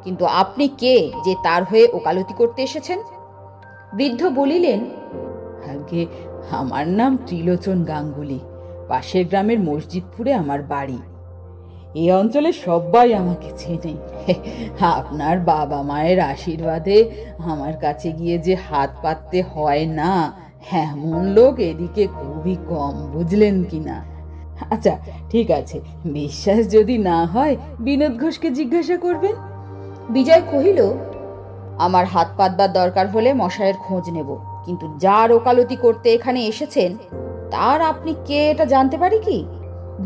কিন্তু আপনি কে যে তার হয়ে ওকালতি করতে এসেছেন? বৃদ্ধ বলিলেন, আগে আমার নাম ত্রিলোচন গাঙ্গুলি, পাশের গ্রামের মসজিদপুরে আমার বাড়ি। এই অঞ্চলে সবাই আমাকে চেনে। আপনার বাবা মায়ের আশীর্বাদে আমার কাছে গিয়ে যে হাত পাততে হয় না, এমন লোক এদিকে খুবই কম, বুঝলেন কিনা? আচ্ছা ঠিক আছে, বিশ্বাস যদি না হয় বিনোদ ঘোষকে জিজ্ঞাসা করবেন। বিজয় কহিল, আমার হাত পাতবার দরকার হলে মশাইয়ের খোঁজ নেব, কিন্তু যার ওকালতি করতে এখানে এসেছেন তার আপনি কে এটা জানতে পারি কি?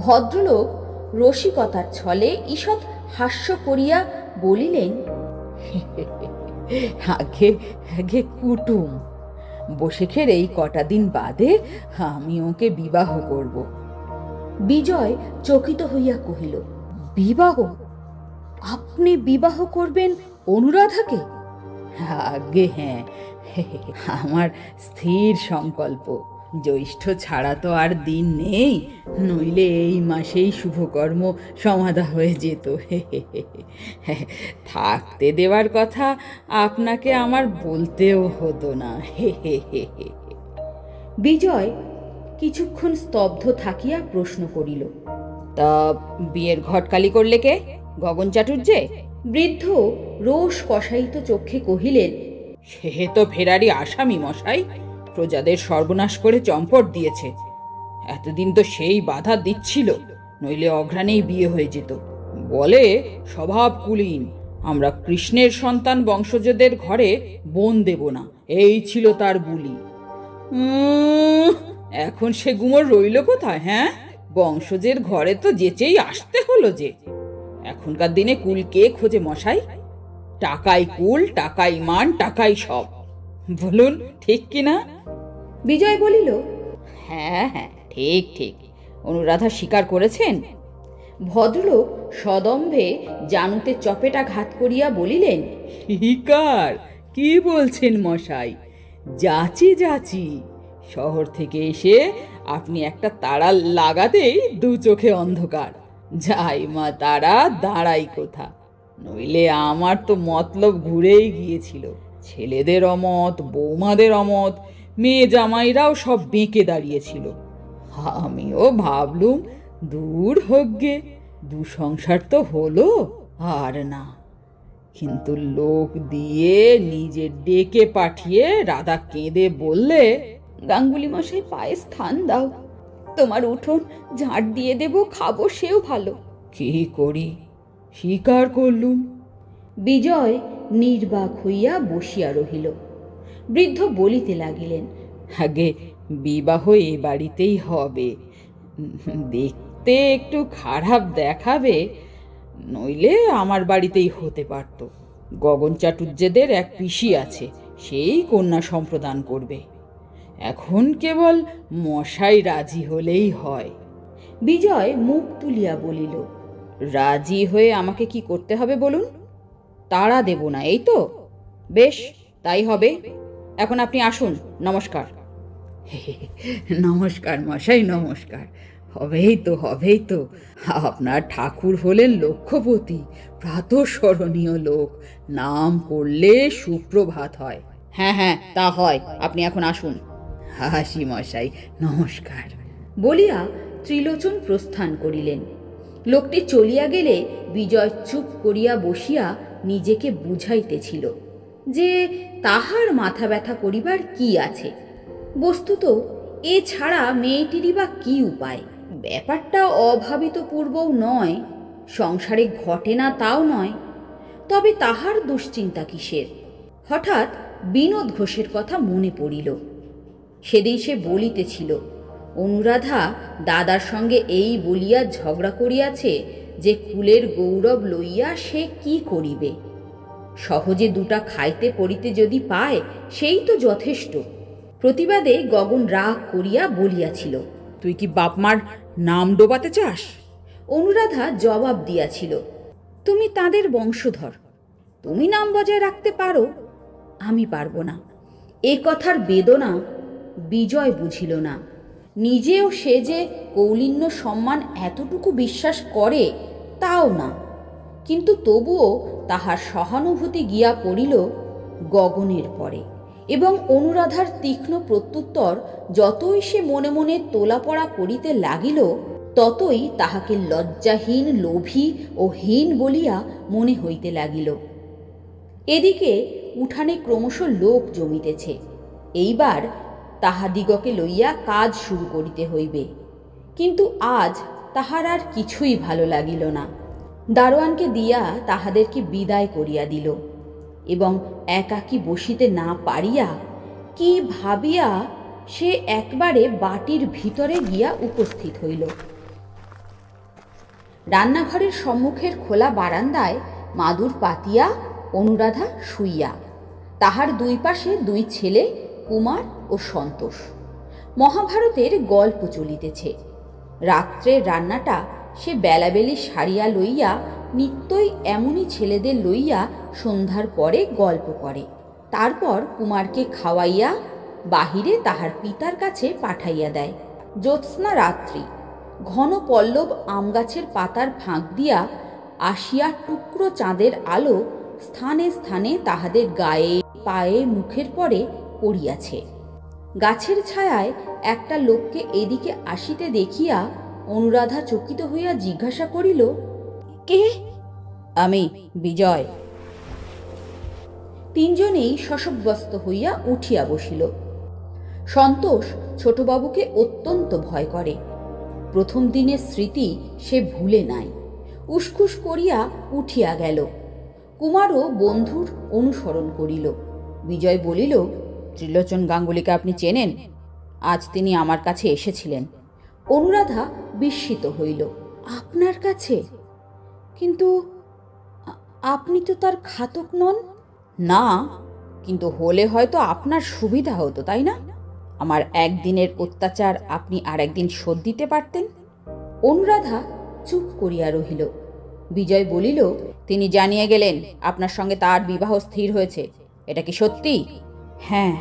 ভদ্রলোক রসিকতার ছলে ঈষৎ হাস্য করিয়া বলিলেন, আগে আগে কুটুম, বসেখের এই কটা দিন বাদে আমি ওকে বিবাহ করব। বিজয় চকিত হইয়া কহিল, বিবাহ? আপনি বিবাহ করবেন অনুরাধাকে? আগে হ্যাঁ, আমার স্থির সংকল্প। জ্যৈষ্ঠ ছাড়া তো আর দিন নেই, নইলে এই মাসেই শুভকর্ম সমাধা হয়ে যেত। থাকতে দেওয়ার কথা আপনাকে আমার বলতেও হতো না। বিজয় কিছুক্ষণ স্তব্ধ থাকিয়া প্রশ্ন করিল, তা বিয়ের ঘটকালি করলে কে? গগন চাটুর্যে? বৃদ্ধ রোষ কষায়িত চক্ষে কহিলেন, সে তো ফেরারি আসামি মশাই, প্রজাদের সর্বনাশ করে চম্পট দিয়েছে। এতদিন তো সেই বাধা দিচ্ছিল, নইলে অঘ্রাণেই বিয়ে হয়ে যেত। বলে স্বভাব কুলীন, আমরা কৃষ্ণের সন্তান বংশজদের ঘরে বোন দেব না, এই ছিল তার বুলি। এখন সে গুমর রইল কোথায়? হ্যাঁ, বংশজের ঘরে তো যেচেই আসতে হলো যে। এখনকার দিনে কুল কে খোঁজে মশাই? টাকাই কুল, টাকাই মান, টাকাই সব। বলুন ঠিক কিনা? বিজয় বলিল, হ্যাঁ হ্যাঁ, ঠিক ঠিক। অনুরাধা স্বীকার করেছেন? ভদ্রলোক সদম্ভে জানুতে চপেটাঘাত করিয়া বলিলেন, স্বীকার? কি বলছেন মশাই? যাচি যাচি। শহর থেকে এসে আপনি একটা তাড়া লাগাতেই দু চোখে অন্ধকার। যাই মা তারা, দাঁড়াই কোথা। নইলে আমার তো মতলব ঘুরেই গিয়েছিল। ছেলেদের অমত, বৌমাদের অমত, মেয়ে জামাইরাও সব বেঁকে দাঁড়িয়েছিল। আমিও ভাবলুম দূর হোক গে, দু সংসার তো হলো আর না। কিন্তু লোক দিয়ে নিজে ডেকে পাঠিয়ে রাধা কেঁদে বললে, গাঙ্গুলি মশাই পায়ে স্থান দাও, তোমার উঠোন ঝাঁট দিয়ে দেব, খাবো সেও ভালো। কি করি, স্বীকার করলুম। বিজয় নির্বাক হইয়া বসিয়া রহিল। বৃদ্ধ বলিতে লাগিলেন, আগে বিবাহ এ বাড়িতেই হবে। দেখতে একটু খারাপ দেখাবে, নইলে আমার বাড়িতেই হতে পারত। গগন চাটুর্যেদের এক পিসি আছে, সেই কন্যা সম্প্রদান করবে। এখন কেবল মশাই রাজি হলেই হয়। বিজয় মুখ তুলিয়া বলিল, রাজি হয়ে আমাকে কি করতে হবে বলুন? তাড়া দেব না, এই তো? বেশ, তাই হবে। এখন আপনি আসুন। নমস্কার। নমস্কার মশাই, নমস্কার। হবেই তো, হবেই তো। আপনার ঠাকুর হলেন লক্ষ্যপতি, প্রাতঃস্মরণীয় লোক। নাম করলে সুপ্রভাত হয়। হ্যাঁ হ্যাঁ, তা হয়। আপনি এখন আসুন। হাসি মশাই, নমস্কার। বলিয়া ত্রিলোচন প্রস্থান করিলেন। লোকটি চলিয়া গেলে বিজয় চুপ করিয়া বসিয়া নিজেকে বুঝাইতেছিল যে তাহার মাথা ব্যথা করিবার কি আছে। বস্তুত এ ছাড়া মেয়েটিরই বা কি উপায়? ব্যাপারটা অভাবিতপূর্বও নয়, সংসারে ঘটে না তাও নয়, তবে তাহার দুশ্চিন্তা কিসের? হঠাৎ বিনোদ ঘোষের কথা মনে পড়িল। সেদিন সে বলিতেছিল, অনুরাধা দাদার সঙ্গে এই বলিয়া ঝগড়া করিয়াছে যে কুলের গৌরব লইয়া সে কি করিবে। সহজে দুটা খাইতে পড়িতে যদি পায় সেই তো যথেষ্ট। প্রতিবাদে গগন রাগ করিয়া বলিয়াছিল, তুই কি বাপমার নাম ডোবাতে চাস? অনুরাধা জবাব দিয়াছিল, তুমি তাদের বংশধর, তুমি নাম বজায় রাখতে পারো, আমি পারব না। এ কথার বেদনা বিজয় বুঝিল না। নিজেও সে যে কৌলিন্য সম্মান এতটুকু বিশ্বাস করে তাও না, কিন্তু তবুও তাহার সহানুভূতি গিয়া পড়িল গগনের পরে, এবং অনুরাধার তীক্ষ্ণ প্রত্যুত্তর যতই সে মনে মনে তোলাপড়া করিতে লাগিল ততই তাহাকে লজ্জাহীন, লোভী ও হীন বলিয়া মনে হইতে লাগিল। এদিকে উঠানে ক্রমশ লোক জমিতেছে। এইবার তাহাদিগকে লইয়া কাজ শুরু করিতে হইবে। কিন্তু আজ তাহার আর কিছুই ভালো লাগিল না। দারোয়ানকে দিয়া তাহাদেরকে বিদায় করিয়া দিল এবং একাকী বসিতে না পারিয়া কি ভাবিয়া সে একবারে বাটির ভিতরে গিয়া উপস্থিত হইল। রান্নাঘরের সম্মুখের খোলা বারান্দায় মাদুর পাতিয়া অনুরাধা শুইয়া, তাহার দুই পাশে দুই ছেলে কুমার ও সন্তোষ। মহাভারতের গল্প চলিতেছে। রাত্রের রান্নাটা সে বেলাবেলি সারিয়া লইয়া নিত্যই এমনই ছেলেদের লইয়া সন্ধ্যার পরে গল্প করে। তারপর কুমারকে খাওয়াইয়া বাহিরে তাহার পিতার কাছে পাঠাইয়া দেয়। জ্যোৎস্না রাত্রি, ঘন পল্লব আমগাছের পাতার ফাঁক দিয়া আসিয়া টুকরো চাঁদের আলো স্থানে স্থানে তাহাদের গায়ে, পায়ে, মুখের পরে পড়িয়াছে। গাছের ছায়ায় একটা লোককে এদিকে আসিতে দেখিয়া অনুরাধা চকিত হইয়া জিজ্ঞাসা করিল, কে? আমি বিজয়। তিনজনেই শশব্যস্ত হইয়া উঠিয়া বসিল। সন্তোষ ছোটবাবুকে অত্যন্ত ভয় করে। প্রথম দিনের স্মৃতি সে ভুলে নাই। উসখুস করিয়া উঠিয়া গেল। কুমারও বন্ধুর অনুসরণ করিল। বিজয় বলিল, ত্রিলোচন গাঙ্গুলিকে আপনি চেনেন? আজ তিনি আমার কাছে এসেছিলেন। অনুরাধা বিস্মিত হইল। আপনার কাছে? কিন্তু আপনি তো তার ঘাতক নন। না, কিন্তু হলে হয়তো আপনার সুবিধা হতো, তাই না? আমার একদিনের অত্যাচার আপনি আর একদিন শোধ দিতে পারতেন। অনুরাধা চুপ করিয়া রহিল। বিজয় বলিল, তিনি জানিয়ে গেলেন আপনার সঙ্গে তার বিবাহ স্থির হয়েছে। এটা কি সত্যি? হ্যাঁ।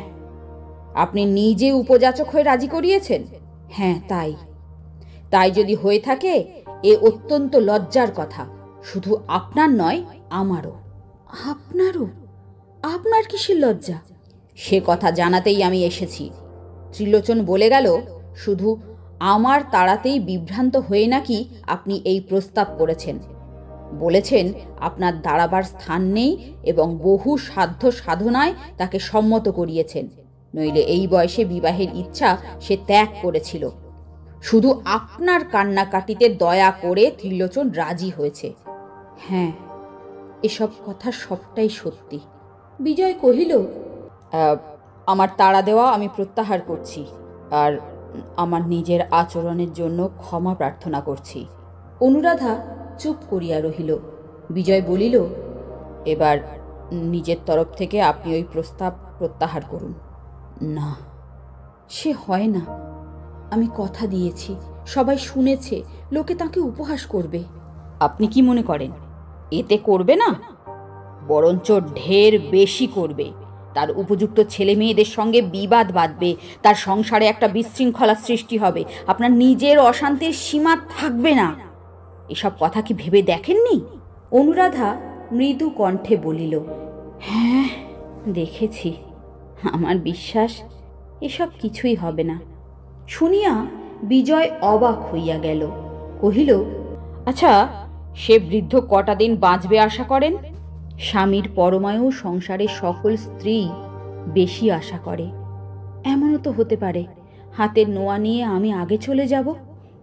আপনি নিজে উপযাচক হয়ে রাজি করিয়েছেন? হ্যাঁ, তাই। তাই যদি হয়ে থাকে এ অত্যন্ত লজ্জার কথা, শুধু আপনার নয় আমারও। আপনারও? আপনার কিসের লজ্জা? সে কথা জানাতেই আমি এসেছি। ত্রিলোচন বলে গেল শুধু আমার তাড়াতেই বিভ্রান্ত হয়ে নাকি আপনি এই প্রস্তাব করেছেন। বলেছেন আপনার দাঁড়াবার স্থান নেই এবং বহু সাধ্য সাধনায় তাকে সম্মত করিয়েছেন, নইলে এই বয়সে বিবাহের ইচ্ছা সে ত্যাগ করেছিল। শুধু আপনার কান্নাকাটিতে দয়া করে ত্রিলোচন রাজি হয়েছে। হ্যাঁ, এসব কথা সবটাই সত্যি। বিজয় কহিল, আমার তাড়া দেওয়া আমি প্রত্যাহার করছি, আর আমার নিজের আচরণের জন্য ক্ষমা প্রার্থনা করছি। অনুরাধা চুপ করিয়া রহিল। বিজয় বলিল, এবার নিজের তরফ থেকে আপনি ওই প্রস্তাব প্রত্যাহার করুন। না, সে হয় না। আমি কথা দিয়েছি, সবাই শুনেছে, লোকে তাকে উপহাস করবে। আপনি কি মনে করেন এতে করবে না? বরঞ্চ ঢের বেশি করবে। তার উপযুক্ত ছেলে মেয়েদের সঙ্গে বিবাদ বাঁধবে, তার সংসারে একটা বিশৃঙ্খলা সৃষ্টি হবে, আপনার নিজের অশান্তির সীমা থাকবে না। এসব কথা কি ভেবে দেখেননি? অনুরাধা মৃদু কণ্ঠে বলিল, হ্যাঁ দেখেছি। আমার বিশ্বাস এসব কিছুই হবে না। শুনিয়া বিজয় অবাক হইয়া গেল, কহিল, আচ্ছা, সে বৃদ্ধ কটা দিন বাঁচবে আশা করেন? স্বামীর পরমায়ু সংসারে সকল স্ত্রী বেশি আশা করে। এমনও তো হতে পারে হাতের নোয়া নিয়ে আমি আগে চলে যাব।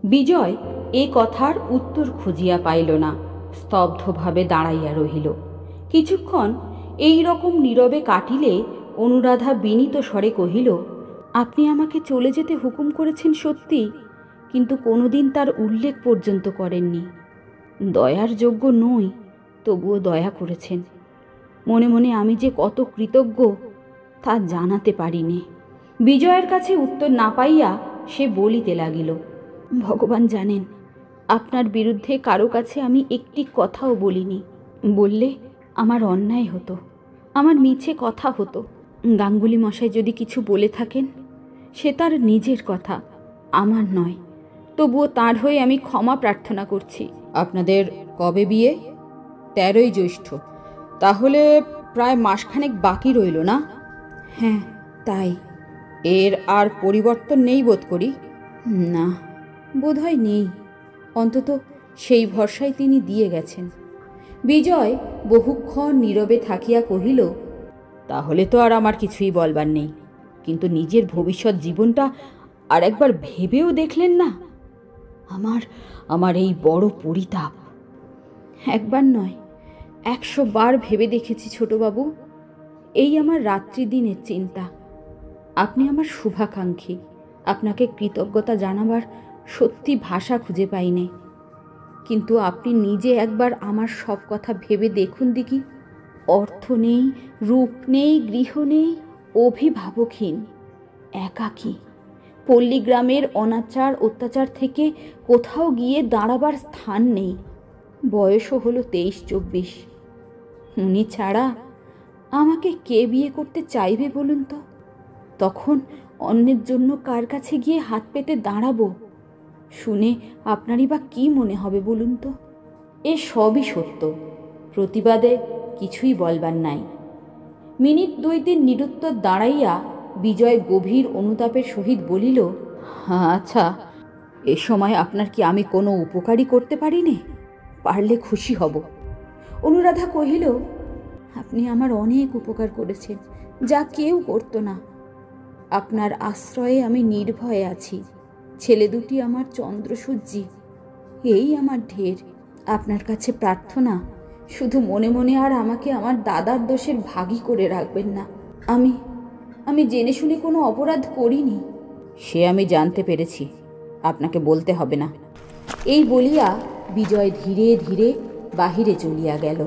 বিজয় এ কথার উত্তর খুঁজিয়া পাইল না, স্তব্ধভাবে দাঁড়াইয়া রহিল। কিছুক্ষণ এই রকম নীরবে কাটিলে অনুরাধা বিনীত স্বরে কহিল, আপনি আমাকে চলে যেতে হুকুম করেছেন সত্যি, কিন্তু কোনোদিন তার উল্লেখ পর্যন্ত করেননি। দয়ার যোগ্য নই, তবুও দয়া করেছেন। মনে মনে আমি যে কত কৃতজ্ঞ তা জানাতে পারিনি। বিজয়ের কাছে উত্তর না পাইয়া সে বলিতে লাগিল, ভগবান জানেন, আপনার বিরুদ্ধে কারো কাছে আমি একটি কথাও বলিনি। বললে আমার অন্যায় হতো, আমার মিছে কথা হতো। গাঙ্গুলি মশাই যদি কিছু বলে থাকেন, সে তার নিজের কথা, আমার নয়। তবুও তার হয়ে আমি ক্ষমা প্রার্থনা করছি। আপনাদের কবে বিয়ে? 13ই জ্যৈষ্ঠ। তাহলে প্রায় মাসখানেক বাকি রইল না? হ্যাঁ তাই। এর আর পরিবর্তন নেই বোধ করি। না, বোধহয় নেই। অন্তত সেই ভরসায় তিনি দিয়ে গেছেন। বিজয় বহুক্ষণ নীরবে থাকিয়া কহিল, তাহলে তো আর আমার কিছুই বলবার নেই, কিন্তু নিজের ভবিষ্যৎ জীবনটা আর একবার ভেবেও দেখলেন না? আমার আমার এই বড় পরিতাপ। একবার নয়, 100 বার ভেবে দেখেছি ছোটবাবু। এই আমার রাত্রি দিনের চিন্তা। আপনি আমার শুভাকাঙ্ক্ষী, আপনাকে কৃতজ্ঞতা জানাবার সত্যি ভাষা খুঁজে পাইনি। কিন্তু আপনি নিজে একবার আমার সব কথা ভেবে দেখুন দেখি। অর্থ নেই, রূপ নেই, গৃহ নেই, অভিভাবকহীন, একাকী। পল্লীগ্রামের অনাচার অত্যাচার থেকে কোথাও গিয়ে দাঁড়াবার স্থান নেই। বয়সও হলো 23-24। উনি ছাড়া আমাকে কে বিয়ে করতে চাইবে বলুন তো? তখন অন্যের জন্য কার কাছে গিয়ে হাত পেতে দাঁড়াবো? শুনে আপনারই বা কী মনে হবে বলুন তো? এ সবই সত্য, প্রতিবাদে কিছুই বলবার নাই। মিনিট 2-3 নিরুত্তর দাঁড়াইয়া বিজয় গভীর অনুতাপের সহিত বলিল, আচ্ছা, এ সময় আপনার কি আমি কোনো উপকারই করতে পারি নে? পারলে খুশি হব। অনুরাধা কহিল, আপনি আমার অনেক উপকার করেছেন, যা কেউ করত না। আপনার আশ্রয়ে আমি নির্ভয়ে আছি। ছেলে দুটি আমার চন্দ্রসূর্যি, এই আমার ঢের। আপনার কাছে প্রার্থনা, শুধু মনে মনে আর আমাকে আমার দাদার দোষের ভাগী করে রাখবেন না। আমি জেনে শুনে কোনো অপরাধ করিনি। সে আমি জানতে পেরেছি, আপনাকে বলতে হবে না। এই বলিয়া বিজয় ধীরে ধীরে বাহিরে চলিয়া গেল।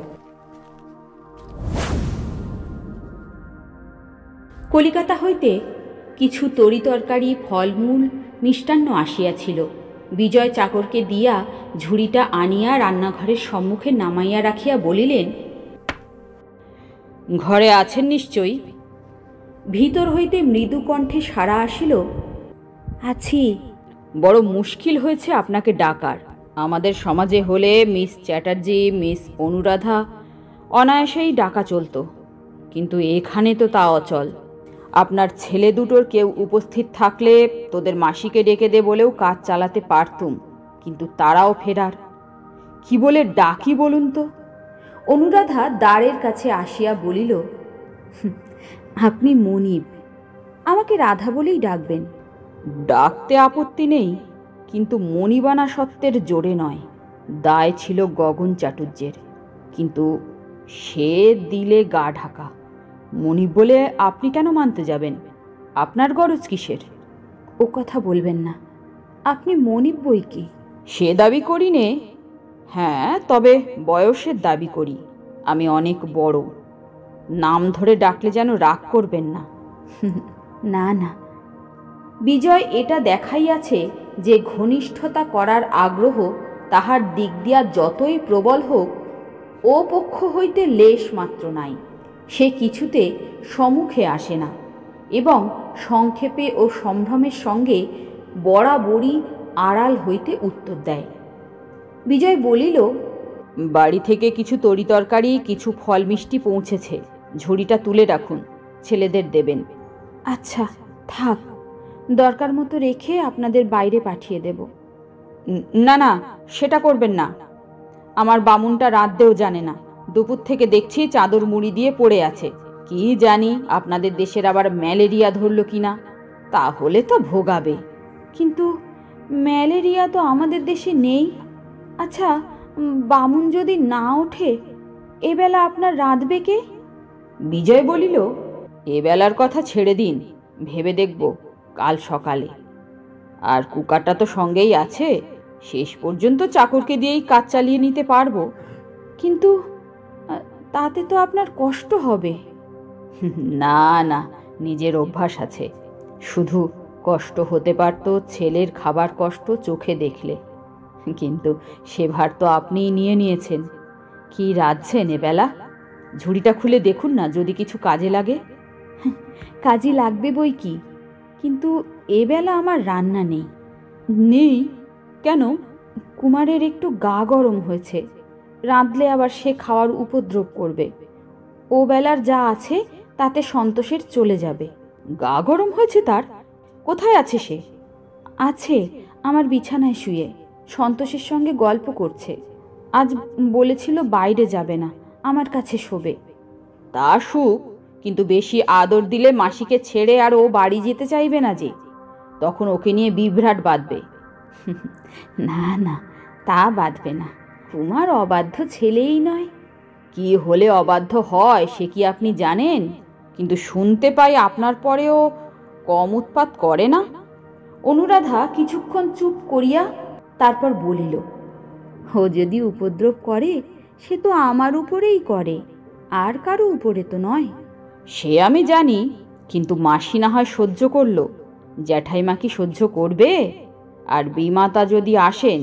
কলিকাতা হইতে কিছু তরিতরকারি, ফলমূল, মিষ্টান্ন আসিয়াছিল। বিজয় চাকরকে দিয়া ঝুড়িটা আনিয়া রান্নাঘরের সম্মুখে নামাইয়া রাখিয়া বলিলেন, ঘরে আছেন নিশ্চয়ই? ভিতর হইতে মৃদু কণ্ঠে সাড়া আসিল, আছি। বড় মুশকিল হয়েছে আপনাকে ডাকার। আমাদের সমাজে হলে মিস চ্যাটার্জি, মিস অনুরাধা অনায়াসেই ডাকা চলত, কিন্তু এখানে তো তা অচল। আপনার ছেলে দুটোর কেউ উপস্থিত থাকলে তোদের মাসিকে ডেকে দে বলেও কাজ চালাতে পারতুম, কিন্তু তারাও ফেরার। কি বলে ডাকি বলুন তো? অনুরাধা দ্বারের কাছে আসিয়া বলিল, আপনি মনিব, আমাকে রাধা বলেই ডাকবেন। ডাকতে আপত্তি নেই, কিন্তু মণিবানা সত্ত্বের জোরে নয়। দায় ছিল গগন চাটুর্যের, কিন্তু সে দিলে গা ঢাকা। মনিব বলে আপনি কেন মানতে যাবেন? আপনার গরজ কিসের? ও কথা বলবেন না, আপনি মনিব বই কি? সে দাবি করি নে। হ্যাঁ, তবে বয়সের দাবি করি। আমি অনেক বড়। নাম ধরে ডাকলে যেন রাগ করবেন না। না না, বিজয় এটা দেখাইয়াছে যে ঘনিষ্ঠতা করার আগ্রহ তাহার দিক দিয়া যতই প্রবল হোক, ও পক্ষ হইতে লেশ মাত্র নাই। সে কিছুতে সম্মুখে আসে না এবং সংক্ষেপে ও সম্ভ্রমের সঙ্গে বরাবরই আড়াল হইতে উত্তর দেয়। বিজয় বলিল, বাড়ি থেকে কিছু তরিতরকারি, কিছু ফল মিষ্টি পৌঁছেছে, ঝুড়িটা তুলে রাখুন, ছেলেদের দেবেন। আচ্ছা থাক, দরকার মতো রেখে আপনাদের বাইরে পাঠিয়ে দেব। না না, সেটা করবেন না। আমার বামুনটা রাঁধতেও জানে না। দুপুর থেকে দেখছি চাদর মুড়ি দিয়ে পড়ে আছে। কি জানি আপনাদের দেশের আবার ম্যালেরিয়া ধরলো কিনা, তাহলে তো ভোগাবে। কিন্তু ম্যালেরিয়া তো আমাদের দেশে নেই। আচ্ছা, বামুন যদি না ওঠে, এবেলা আপনার রাঁধবে কে? বিজয় বলিল, এবেলার কথা ছেড়ে দিন, ভেবে দেখব কাল সকালে। আর কুকারটা তো সঙ্গেই আছে, শেষ পর্যন্ত চাকরকে দিয়েই কাজ চালিয়ে নিতে পারবো। কিন্তু তাতে তো আপনার কষ্ট হবে। না না, নিজের অভ্যাস আছে। শুধু কষ্ট হতে পারত ছেলের খাবার কষ্ট চোখে দেখলে, কিন্তু সে ভার তো আপনিই নিয়ে নিয়েছেন। কি রাঁধছেন এবেলা? ঝুড়িটা খুলে দেখুন না, যদি কিছু কাজে লাগে। কাজে লাগবে বই কি, কিন্তু এবেলা আমার রান্না নেই। নেই কেন? কুমারের একটু গা গরম হয়েছে, রাঁধলে আবার সে খাওয়ার উপদ্রব করবে। ও বেলার যা আছে তাতে সন্তোষের চলে যাবে। গা গরম হয়েছে তার? কোথায় আছে সে? আছে আমার বিছানায় শুয়ে, সন্তোষের সঙ্গে গল্প করছে। আজ বলেছিল বাইরে যাবে না, আমার কাছে শোবে। তা সুখ, কিন্তু বেশি আদর দিলে মাসিকে ছেড়ে আর ও বাড়ি যেতে চাইবে না যে, তখন ওকে নিয়ে বিভ্রাট বাঁধবে। না না, তা বাঁধবে না। কুমার অবাধ্য ছেলেই নয়। কি হলে অবাধ্য হয় সে কি আপনি জানেন? কিন্তু শুনতে পাই আপনার পরেও কম উৎপাত করে না। অনুরাধা কিছুক্ষণ চুপ করিয়া তারপর বলিল, ও যদি উপদ্রব করে সে তো আমার উপরেই করে, আর কারো উপরে তো নয়। সে আমি জানি, কিন্তু মাসি না হয় সহ্য করলো, জ্যাঠাইমা কি সহ্য করবে? আর বিমাতা যদি আসেন,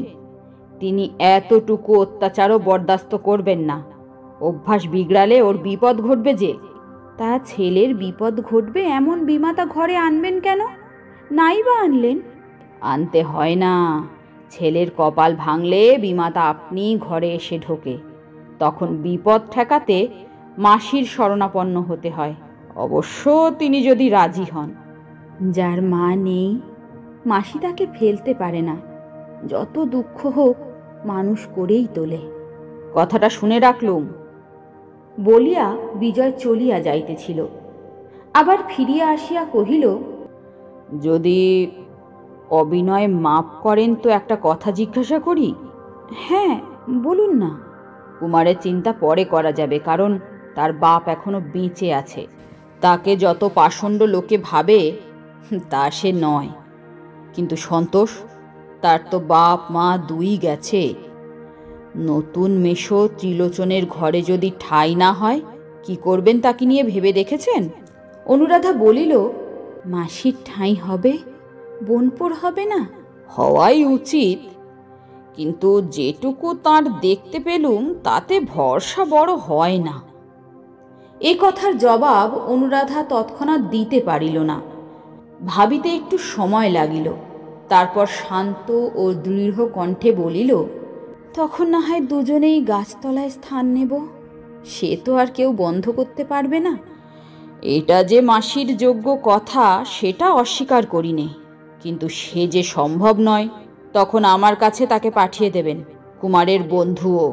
তিনি এতটুকু অত্যাচারও বরদাস্ত করবেন না। অভ্যাস বিগড়ালে ওর বিপদ ঘটবে যে। তা ছেলের বিপদ ঘটবে এমন বিমাতা ঘরে আনবেন কেন? নাই বা আনলেন? আনতে হয় না, ছেলের কপাল ভাঙলে বিমাতা আপনি ঘরে এসে ঢোকে। তখন বিপদ ঠেকাতে মাসির শরণাপন্ন হতে হয়, অবশ্য তিনি যদি রাজি হন। যার মা নেই, মাসি তাকে ফেলতে পারে না। যত দুঃখ হোক মানুষ করেই তোলে। কথাটা শুনে রাখলুম। বলিয়া বিজয় চলিয়া যাইতেছিল, আবার ফিরিয়া আসিয়া কহিল, যদি অবিনয় মাপ করেন তো একটা কথা জিজ্ঞাসা করি। হ্যাঁ বলুন না। কুমারের চিন্তা পরে করা যাবে, কারণ তার বাপ এখনো বেঁচে আছে। তাকে যত পাষণ্ড লোকে ভাবে তা সে নয়। কিন্তু সন্তোষ, তার তো বাপ মা দুই গেছে। নতুন মেশো ত্রিলোচনের ঘরে যদি ঠাঁই না হয়, কি করবেন তাকে নিয়ে ভেবে দেখেছেন? অনুরাধা বলিল, মাসির ঠাঁই হবে, বোনপোর হবে না? হওয়াই উচিত, কিন্তু যেটুকু তার দেখতে পেলুম তাতে ভরসা বড় হয় না। এ কথার জবাব অনুরাধা তৎক্ষণাৎ দিতে পারিল না। ভাবিতে একটু সময় লাগিল। তারপর শান্ত ও দৃঢ় কণ্ঠে বলিল, তখন না হয় দুজনেই গাছতলায় স্থান নেব। সে তো আর কেউ বন্ধ করতে পারবে না। এটা যে মাসির যোগ্য কথা সেটা অস্বীকার করি নে, কিন্তু সে যে সম্ভব নয়। তখন আমার কাছে তাকে পাঠিয়ে দেবেন, কুমারের বন্ধুও।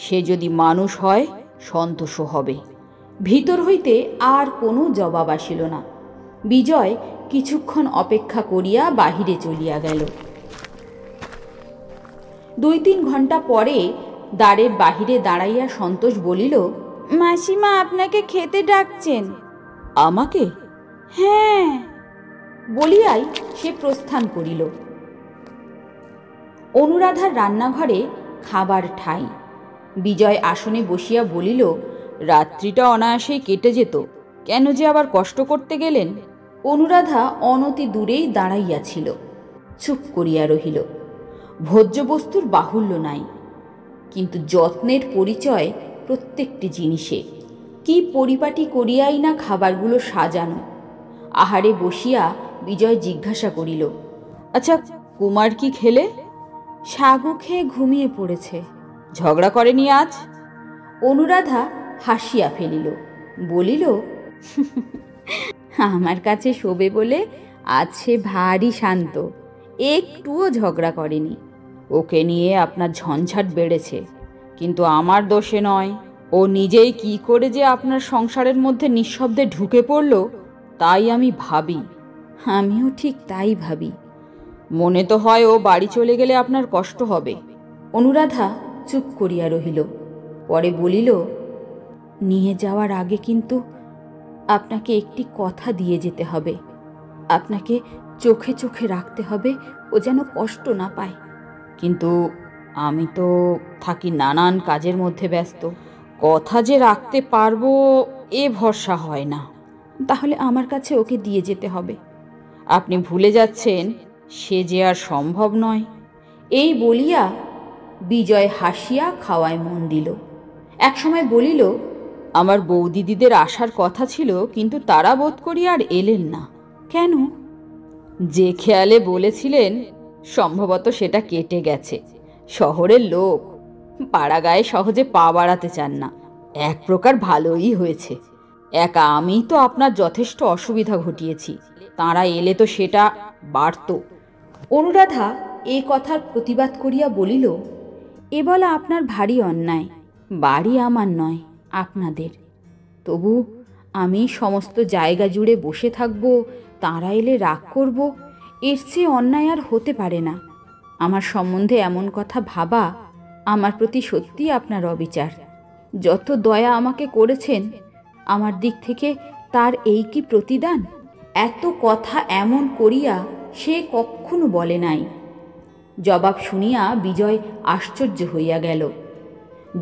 সে যদি মানুষ হয়, সন্তোষও হবে। ভিতর হইতে আর কোনো জবাব আসিল না। বিজয় কিছুক্ষণ অপেক্ষা করিয়া বাহিরে চলিয়া গেল। 2-3 ঘণ্টা পরে দ্বারের বাহিরে দাঁড়াইয়া সন্তোষ বলিল, মাসিমা আপনাকে খেতে ডাকছেন। আমাকে? হ্যাঁ, বলিয়াই সে প্রস্থান করিল। অনুরাধার রান্নাঘরে খাবার ঠাঁই। বিজয় আসনে বসিয়া বলিল, রাত্রিটা অনায়াসেই কেটে যেত, কেন যে আবার কষ্ট করতে গেলেন? অনুরাধা অনতি দূরেই দাঁড়াইয়াছিল, চুপ করিয়া রহিল। ভোজ্য বস্তুর বাহুল্য নাই, কিন্তু যত্নের পরিচয় প্রত্যেকটি জিনিসে। কি পরিপাটি করিয়াই না খাবারগুলো সাজানো। আহারে বসিয়া বিজয় জিজ্ঞাসা করিল, আচ্ছা, কুমার কি খেলে? সাগু খেয়ে ঘুমিয়ে পড়েছে। ঝগড়া করেনি আজ? অনুরাধা হাসিয়া ফেলিল, বলিল, আমার কাছে শোবে বলে আজ সে ভারী শান্ত, একটুও ঝগড়া করেনি। ওকে নিয়ে আপনার ঝঞ্ঝাট বেড়েছে, কিন্তু আমার দোষে নয়। ও নিজেই কি করে যে আপনার সংসারের মধ্যে নিঃশব্দে ঢুকে পড়ল, তাই আমি ভাবি। আমিও ঠিক তাই ভাবি। মনে তো হয় ও বাড়ি চলে গেলে আপনার কষ্ট হবে। অনুরাধা চুপ করিয়া রহিল, পরে বলিল, নিয়ে যাওয়ার আগে কিন্তু আপনাকে একটি কথা দিয়ে যেতে হবে। আপনাকে চোখে চোখে রাখতে হবে, ও যেন কষ্ট না পায়। কিন্তু আমি তো থাকি নানান কাজের মধ্যে ব্যস্ত, কথা যে রাখতে পারবো এ ভরসা হয় না। তাহলে আমার কাছে ওকে দিয়ে যেতে হবে। আপনি ভুলে যাচ্ছেন সে যে আর সম্ভব নয়। এই বলিয়া বিজয় হাসিয়া খাওয়ায় মন দিল। একসময় বলিল, আমার বৌদিদিদের আসার কথা ছিল, কিন্তু তারা বোধ করি আর এলেন না। কেন? যে খেয়ালে বলেছিলেন সম্ভবত সেটা কেটে গেছে। শহরের লোক, পাড়াগায়ে সহজে পা বাড়াতে চান না। এক প্রকার ভালোই হয়েছে। একা আমি তো আপনার যথেষ্ট অসুবিধা ঘটিয়েছি, তাঁরা এলে তো সেটা বাড়ত। অনুরাধা এ কথার প্রতিবাদ করিয়া বলিল, এ বলা আপনার ভারী অন্যায়। বাড়ি আমার নয়, আপনাদের। তবু আমি সমস্ত জায়গা জুড়ে বসে থাকব, তাঁরা এলে রাগ করব, এর চেয়ে অন্যায় আর হতে পারে না। আমার সম্বন্ধে এমন কথা ভাবা আমার প্রতি সত্যিই আপনার অবিচার। যত দয়া আমাকে করেছেন, আমার দিক থেকে তার এই কি প্রতিদান? এত কথা এমন করিয়া সে কখনো বলে নাই। জবাব শুনিয়া বিজয় আশ্চর্য হইয়া গেল।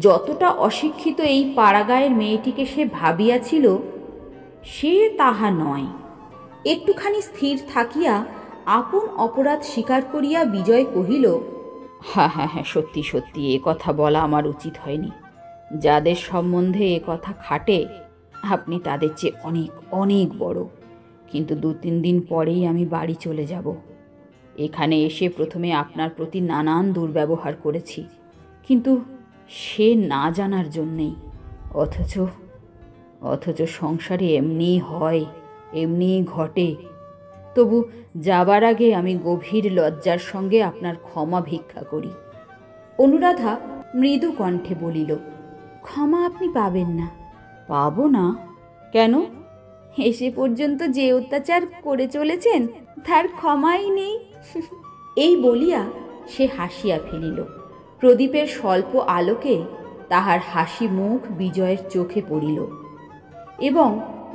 যতটা অশিক্ষিত এই পাড়াগাঁয়ের মেয়েটিকে সে ভাবিয়াছিল, সে তাহা নয়। একটুখানি স্থির থাকিয়া আপন অপরাধ স্বীকার করিয়া বিজয় কহিল, হ্যাঁ হ্যাঁ হ্যাঁ, সত্যি সত্যি এ কথা বলা আমার উচিত হয়নি। যাদের সম্বন্ধে এ কথা খাটে আপনি তাদের চেয়ে অনেক অনেক বড়। কিন্তু 2-3 দিন পরেই আমি বাড়ি চলে যাব। এখানে এসে প্রথমে আপনার প্রতি নানান দুর্ব্যবহার করেছি, কিন্তু সে না জানার জন্যেই। অথচ সংসারে এমনি হয়, এমনি ঘটে। তবু যাবার আগে আমি গভীর লজ্জার সঙ্গে আপনার ক্ষমা ভিক্ষা করি। অনুরাধা মৃদু কণ্ঠে বলিল, ক্ষমা আপনি পাবেন না। পাবো না? কেন? এসে পর্যন্ত যে অত্যাচার করে চলেছেন তার ক্ষমাই নেই। এই বলিয়া সে হাসিয়া ফেলিল। প্রদীপের স্বল্প আলোকে তাহার হাসি মুখ বিজয়ের চোখে পড়িল, এবং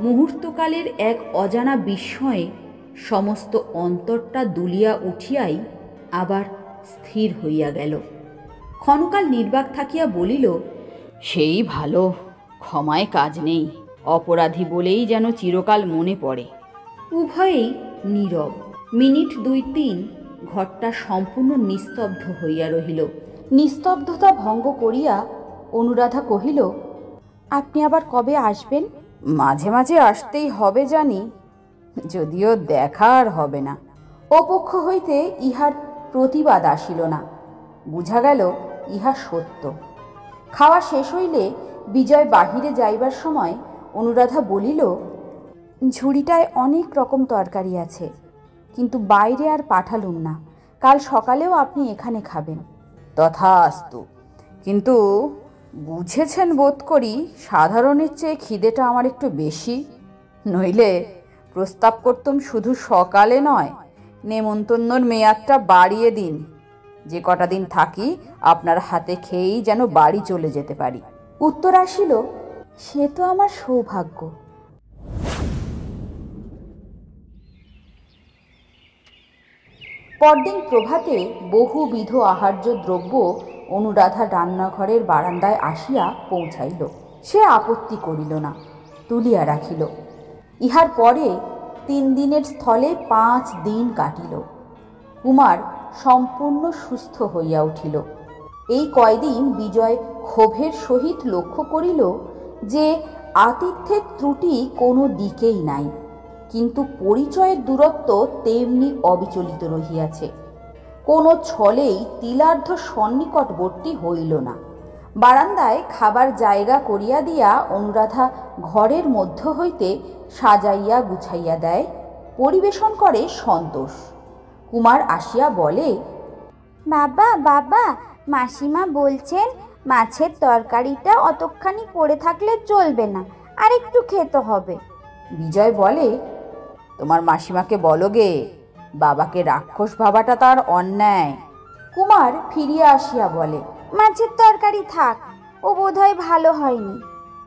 মুহূর্তকালের এক অজানা বিস্ময়ে সমস্ত অন্তরটা দুলিয়া উঠিয়াই আবার স্থির হইয়া গেল। ক্ষণকাল নির্বাক থাকিয়া বলিল, সেই ভালো, ক্ষমায় কাজ নেই। অপরাধী বলেই যেন চিরকাল মনে পড়ে। উভয়েই নীরব। মিনিট 2-3 ঘরটা সম্পূর্ণ নিস্তব্ধ হইয়া রহিল। নিস্তব্ধতা ভঙ্গ করিয়া অনুরাধা কহিল, আপনি আবার কবে আসবেন? মাঝে মাঝে আসতেই হবে জানি, যদিও দেখা আর হবে না। অপক্ষ হইতে ইহার প্রতিবাদ আসিল না। বুঝা গেল ইহা সত্য। খাওয়া শেষ হইলে বিজয় বাহিরে যাইবার সময় অনুরাধা বলিল, ঝুড়িটায় অনেক রকম তরকারি আছে, কিন্তু বাইরে আর পাঠালুম না। কাল সকালেও আপনি এখানে খাবেন। তথাস্তু। কিন্তু বুঝেছেন বোধ করি সাধারণের চেয়ে খিদেটা আমার একটু বেশি। নইলে প্রস্তাব করতুম শুধু সকালে নয়, নেমন্তন্নর মেয়াদটা বাড়িয়ে দিন। যে কটা দিন থাকি আপনার হাতে খেয়েই যেন বাড়ি চলে যেতে পারি। উত্তর আসিল, সে তো আমার সৌভাগ্য। পরদিন প্রভাতে বহুবিধ আহার্য দ্রব্য অনুরাধা রান্নাঘরের বারান্দায় আসিয়া পৌঁছাইল। সে আপত্তি করিল না, তুলিয়া রাখিল। ইহার পরে 3 দিনের স্থলে 5 দিন কাটিল। কুমার সম্পূর্ণ সুস্থ হইয়া উঠিল। এই কয়দিন বিজয় ক্ষোভের সহিত লক্ষ্য করিল যে আতিথ্যের ত্রুটি কোনো দিকেই নাই, কিন্তু পরিচয়ের দূরত্ব তেমনি অবিচলিত রহিয়াছে। কোনো ছলেই তিলার্ধ সন্নিকটবর্তী হইল না। বারান্দায় খাবার জায়গা করিয়া দিয়া অনুরাধা ঘরের মধ্য হইতে সাজাইয়া গুছাইয়া দেয়, পরিবেশন করে সন্তোষ। কুমার আসিয়া বলে, বাবা বাবা, মাসিমা বলছেন মাছের তরকারিটা অতখানি পড়ে থাকলে চলবে না, আর একটু খেতে হবে। বিজয় বলে, তোমার মাসিমাকে বলো গে, বাবাকে রাক্ষস ভাবাটা তার অন্যায়। কুমার ফিরিয়া আসিয়া বলে, মাছের তরকারি থাক, ও বোধহয় ভালো হয়নি,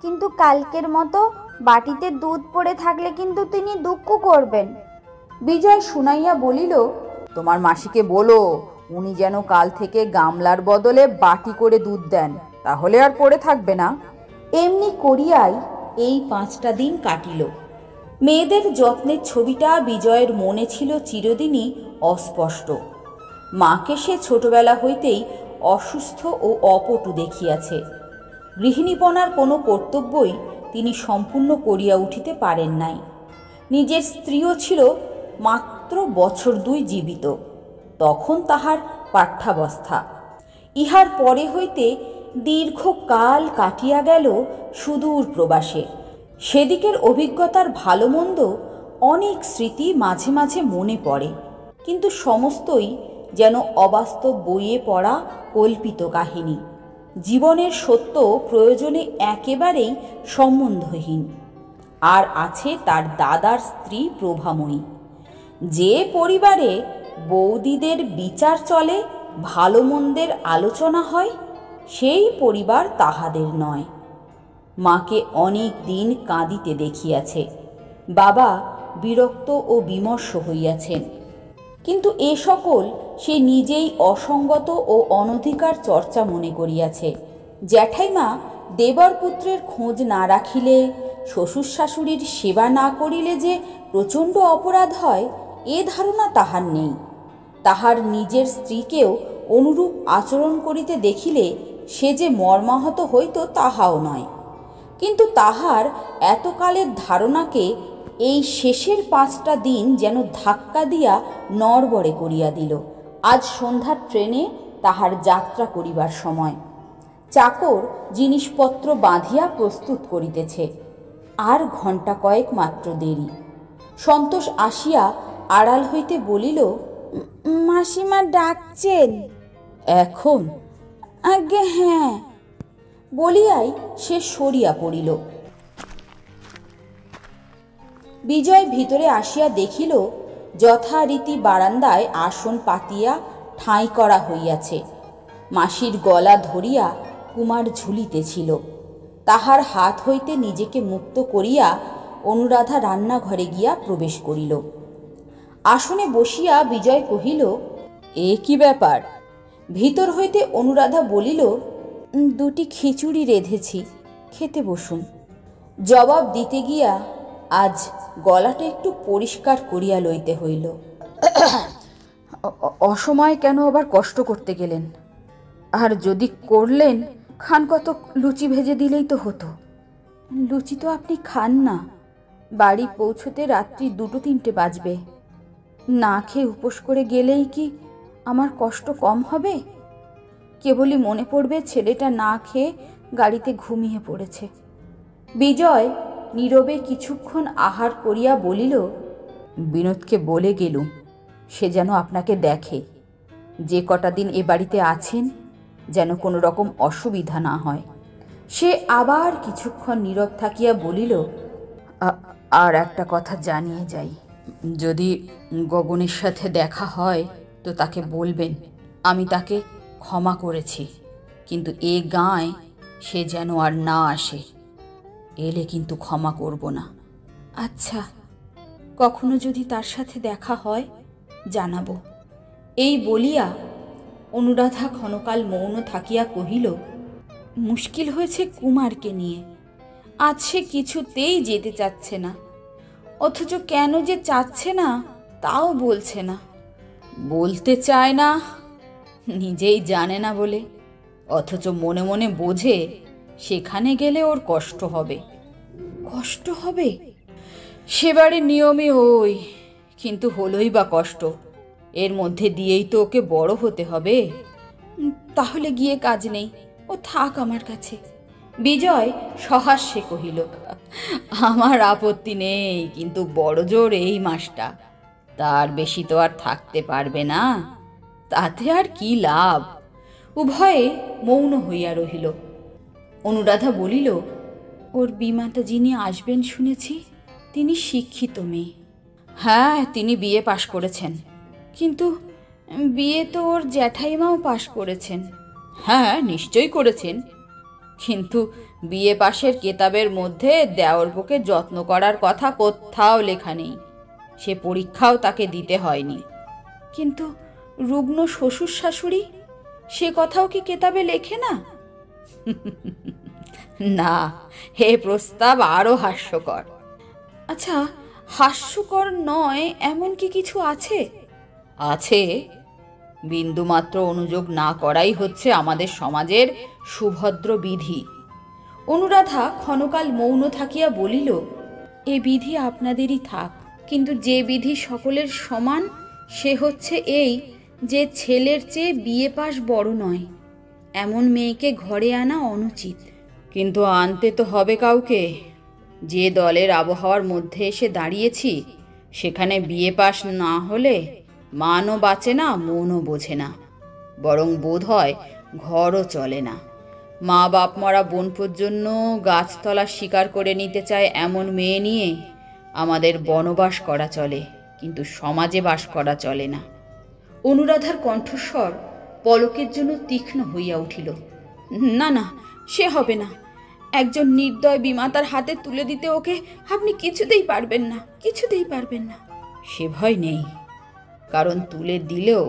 কিন্তু কালকের মতো বাটিতে দুধ পড়ে থাকলে কিন্তু তিনি দুঃখ করবেন। বিজয় শুনাইয়া বলিল, তোমার মাসিকে বলো উনি যেন কাল থেকে গামলার বদলে বাটি করে দুধ দেন, তাহলে আর পড়ে থাকবে না। এমনি করিয়াই এই 5টা দিন কাটিল। মেয়েদের যত্নের ছবিটা বিজয়ের মনে ছিল চিরদিনই অস্পষ্ট। মাকে সে ছোটবেলা হইতেই অসুস্থ ও অপটু দেখিয়াছে। গৃহিণীপনার কোনো কর্তব্যই তিনি সম্পূর্ণ করিয়া উঠিতে পারেন নাই। নিজের স্ত্রীও ছিল মাত্র বছর 2 জীবিত, তখন তাহার পাঠ্যাবস্থা। ইহার পরে হইতে দীর্ঘকাল কাটিয়া গেল সুদূর প্রবাসে। সেদিকের অভিজ্ঞতার ভালো মন্দ অনেক স্মৃতি মাঝে মাঝে মনে পড়ে, কিন্তু সমস্তই যেন অবাস্তব বইয়ে পড়া কল্পিত কাহিনী, জীবনের সত্য প্রয়োজনে একেবারেই সম্বন্ধহীন। আর আছে তার দাদার স্ত্রী প্রভাময়ী। যে পরিবারে বৌদিদের বিচার চলে, ভালো মন্দের আলোচনা হয়, সেই পরিবার তাহাদের নয়। মাকে অনেক দিন কাঁদিতে দেখিয়াছে। বাবা বিরক্ত ও বিমর্ষ হইয়াছেন, কিন্তু এ সকল সে নিজেই অসঙ্গত ও অনধিকার চর্চা মনে করিয়াছে। জ্যাঠাইমা দেবর পুত্রের খোঁজ না রাখিলে, শ্বশুর শাশুড়ির সেবা না করিলে যে প্রচণ্ড অপরাধ হয়, এ ধারণা তাহার নেই। তাহার নিজের স্ত্রীকেও অনুরূপ আচরণ করিতে দেখিলে সে যে মর্মাহত হইত তাহাও নয়। কিন্তু তাহার এতকালের ধারণাকে এই শেষের 5টা দিন যেন ধাক্কা দিয়া নড়বড়ে করিয়া দিল। আজ সন্ধ্যার ট্রেনে তাহার যাত্রা করিবার সময়। চাকর জিনিসপত্র বাঁধিয়া প্রস্তুত করিতেছে। আর ঘণ্টা কয়েক মাত্র দেরি। সন্তোষ আসিয়া আড়াল হইতে বলিল, মাসিমা ডাকছেন। এখন? আগে হ্যাঁ। বলিয়াই সে সরিয়া পড়িল। বিজয় ভিতরে আসিয়া দেখিল যথারীতি বারান্দায় আসন পাতিয়া ঠাঁই করা হইয়াছে। মাসির গলা ধরিয়া কুমার ঝুলিতেছিল। তাহার হাত হইতে নিজেকে মুক্ত করিয়া অনুরাধা রান্নাঘরে গিয়া প্রবেশ করিল। আসনে বসিয়া বিজয় কহিল, এ কি ব্যাপার? ভিতর হইতে অনুরাধা বলিল, 2টি খিচুড়ি রেঁধেছি, খেতে বসুন। জবাব দিতে গিয়া আজ গলাটা একটু পরিষ্কার করিয়া লইতে হইল। অসময়ে কেন আবার কষ্ট করতে গেলেন? আর যদি করলেন, খান কত লুচি ভেজে দিলেই তো হতো। লুচি তো আপনি খান না। বাড়ি পৌঁছতে রাত্রি 2-3টে বাজবে। না খেয়ে উপোস করে গেলেই কি আমার কষ্ট কম হবে? কেবলই মনে পড়বে ছেলেটা না খেয়ে গাড়িতে ঘুমিয়ে পড়েছে। বিজয় নীরবে কিছুক্ষণ আহার করিয়া বলিল, বিনোদকে বলে গেলুম সে যেন আপনাকে দেখে। যে কটা দিন এ বাড়িতে আছেন যেন কোনো রকম অসুবিধা না হয়। সে আবার কিছুক্ষণ নীরব থাকিয়া বলিল, আর একটা কথা জানিয়ে যাই, যদি গগনের সাথে দেখা হয় তো তাকে বলবেন আমি তাকে ক্ষমা করেছি, কিন্তু এ গাঁয়ে সে যেন আর না আসে। এলে কিন্তু ক্ষমা করব না। আচ্ছা, কখনো যদি তার সাথে দেখা হয় জানাবো। এই বলিয়া অনুরাধা ক্ষণকাল মৌন থাকিয়া কহিল, মুশকিল হয়েছে কুমারকে নিয়ে। আজ সে কিছুতেই যেতে চাচ্ছে না, অথচ কেন যে চাচ্ছে না তাও বলছে না। বলতে চায় না, নিজেই জানে না বলে, অথচ মনে মনে বোঝে সেখানে গেলে ওর কষ্ট হবে। কষ্ট হবে? সেবারে নিয়মই ওই, কিন্তু হলোই বা কষ্ট, এর মধ্যে দিয়েই তো ওকে বড় হতে হবে। তাহলে গিয়ে কাজ নেই, ও থাক আমার কাছে। বিজয় সহাস্যে কহিল, আমার আপত্তি নেই, কিন্তু বড় জোর এই মাসটা, তার বেশি তো আর থাকতে পারবে না, তাতে আর কি লাভ। উভয়ে মৌন হইয়া রহিল। অনুরাধা বলিল, ওর বিমাতা যিনি আসবেন শুনেছি, তিনি শিক্ষিত মেয়ে। হ্যাঁ, তিনি বিএ পাশ করেছেন। কিন্তু বিয়ে তো ওর জ্যাঠাইমাও পাশ করেছেন। হ্যাঁ, নিশ্চয়ই করেছেন, কিন্তু বিএ পাশের কেতাবের মধ্যে দেওরবুকে যত্ন করার কথা কোথাও লেখা নেই। সে পরীক্ষাও তাকে দিতে হয়নি। কিন্তু রুগ্ন শ্বশুর শাশুড়ি, সে কথাও কি কেতাবে লেখে না? না, হে প্রস্তাব আরো হাস্যকর। আচ্ছা, হাস্যকর নয় এমন কি কিছু আছে? আছে, বিন্দুমাত্র অনুযোগ না করাই হচ্ছে আমাদের সমাজের সুভদ্র বিধি। অনুরাধা ক্ষণকাল মৌন থাকিয়া বলিল, এ বিধি আপনাদেরই থাক, কিন্তু যে বিধি সকলের সমান সে হচ্ছে এই যে ছেলের চেয়ে বিয়ে পাশ বড় নয়, এমন মেয়েকে ঘরে আনা অনুচিত। কিন্তু আনতে তো হবে কাউকে। যে দলের আবহাওয়ার মধ্যে এসে দাঁড়িয়েছি, সেখানে বিএ পাশ না হলে মানও বাঁচে না, মনও বোঝে না, বরং বোধ হয় ঘরও চলে না। মা বাপ মরা বোনপোর জন্য গাছতলা শিকার করে নিতে চায় এমন মেয়ে নিয়ে আমাদের বনবাস করা চলে, কিন্তু সমাজে বাস করা চলে না। অনুরাধার কণ্ঠস্বর পলকের জন্য তীক্ষ্ণ হইয়া উঠিল। না না, সে হবে না। একজন নির্দয় বিমাতার হাতে তুলে দিতে ওকে আপনি কিছুতেই পারবেন না, কিছুতেই পারবেন না। সে ভয় নেই, কারণ তুলে দিলেও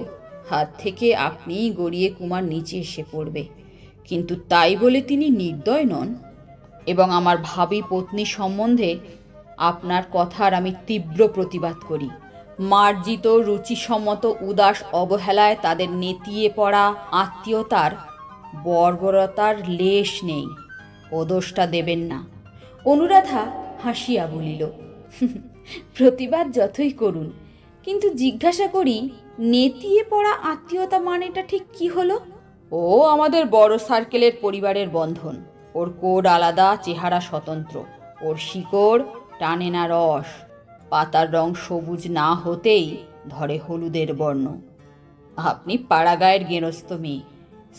হাত থেকে আপনিই গড়িয়ে কুমার নিচে এসে পড়বে, কিন্তু তাই বলে তিনি নির্দয় নন। এবং আমার ভাবী পত্নী সম্বন্ধে আপনার কথার আমি তীব্র প্রতিবাদ করি। মার্জিত রুচিসম্মত উদাস অবহেলায় তাদের নেতিয়ে পড়া আত্মীয়তার বর্বরতার লেশ নেই, ও দোষটা দেবেন না। অনুরাধা হাসিয়া বলিল, প্রতিবাদ যতই করুন, কিন্তু জিজ্ঞাসা করি, নেতিয়ে পড়া আত্মীয়তা মানেটা ঠিক কি হলো? ও আমাদের বড় সার্কেলের পরিবারের বন্ধন। ওর কোড আলাদা, চেহারা স্বতন্ত্র, ওর শিকড় টানে না রস, পাতার রং সবুজ না হতেই ধরে হলুদের বর্ণ। আপনি পাড়াগাঁয়ের গেরস্থ মেয়ে,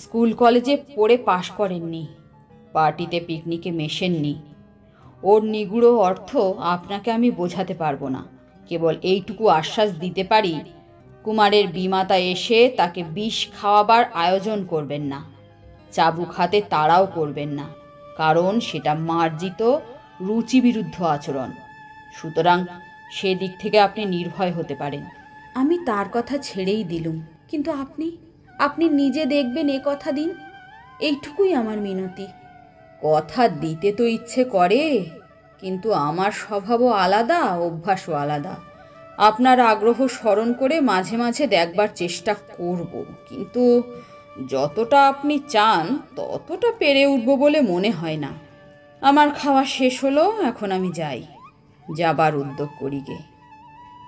স্কুল কলেজে পড়ে পাশ করেননি, পার্টিতে পিকনিকে মেশেননি। ওর নিগুড় অর্থ আপনাকে আমি বোঝাতে পারবো না, কেবল এইটুকু আশ্বাস দিতে পারি, কুমারের বিমাতা এসে তাকে বিষ খাওয়াবার আয়োজন করবেন না, চাবুক হাতে তাড়াও করবেন না, কারণ সেটা মার্জিত রুচিবিরুদ্ধ আচরণ। সুতরাং সেদিক থেকে আপনি নির্ভয় হতে পারেন। আমি তার কথা ছেড়েই দিলুম, কিন্তু আপনি নিজে দেখবেন এ কথা দিন, এইটুকুই আমার মিনতি। কথা দিতে তো ইচ্ছে করে, কিন্তু আমার স্বভাবও আলাদা, অভ্যাসও আলাদা। আপনার আগ্রহ স্মরণ করে মাঝে মাঝে দেখবার চেষ্টা করব, কিন্তু যতটা আপনি চান ততটা পেরে উঠব বলে মনে হয় না। আমার খাওয়া শেষ হলো, এখন আমি যাই, যাবার উদ্যোগ করি গে।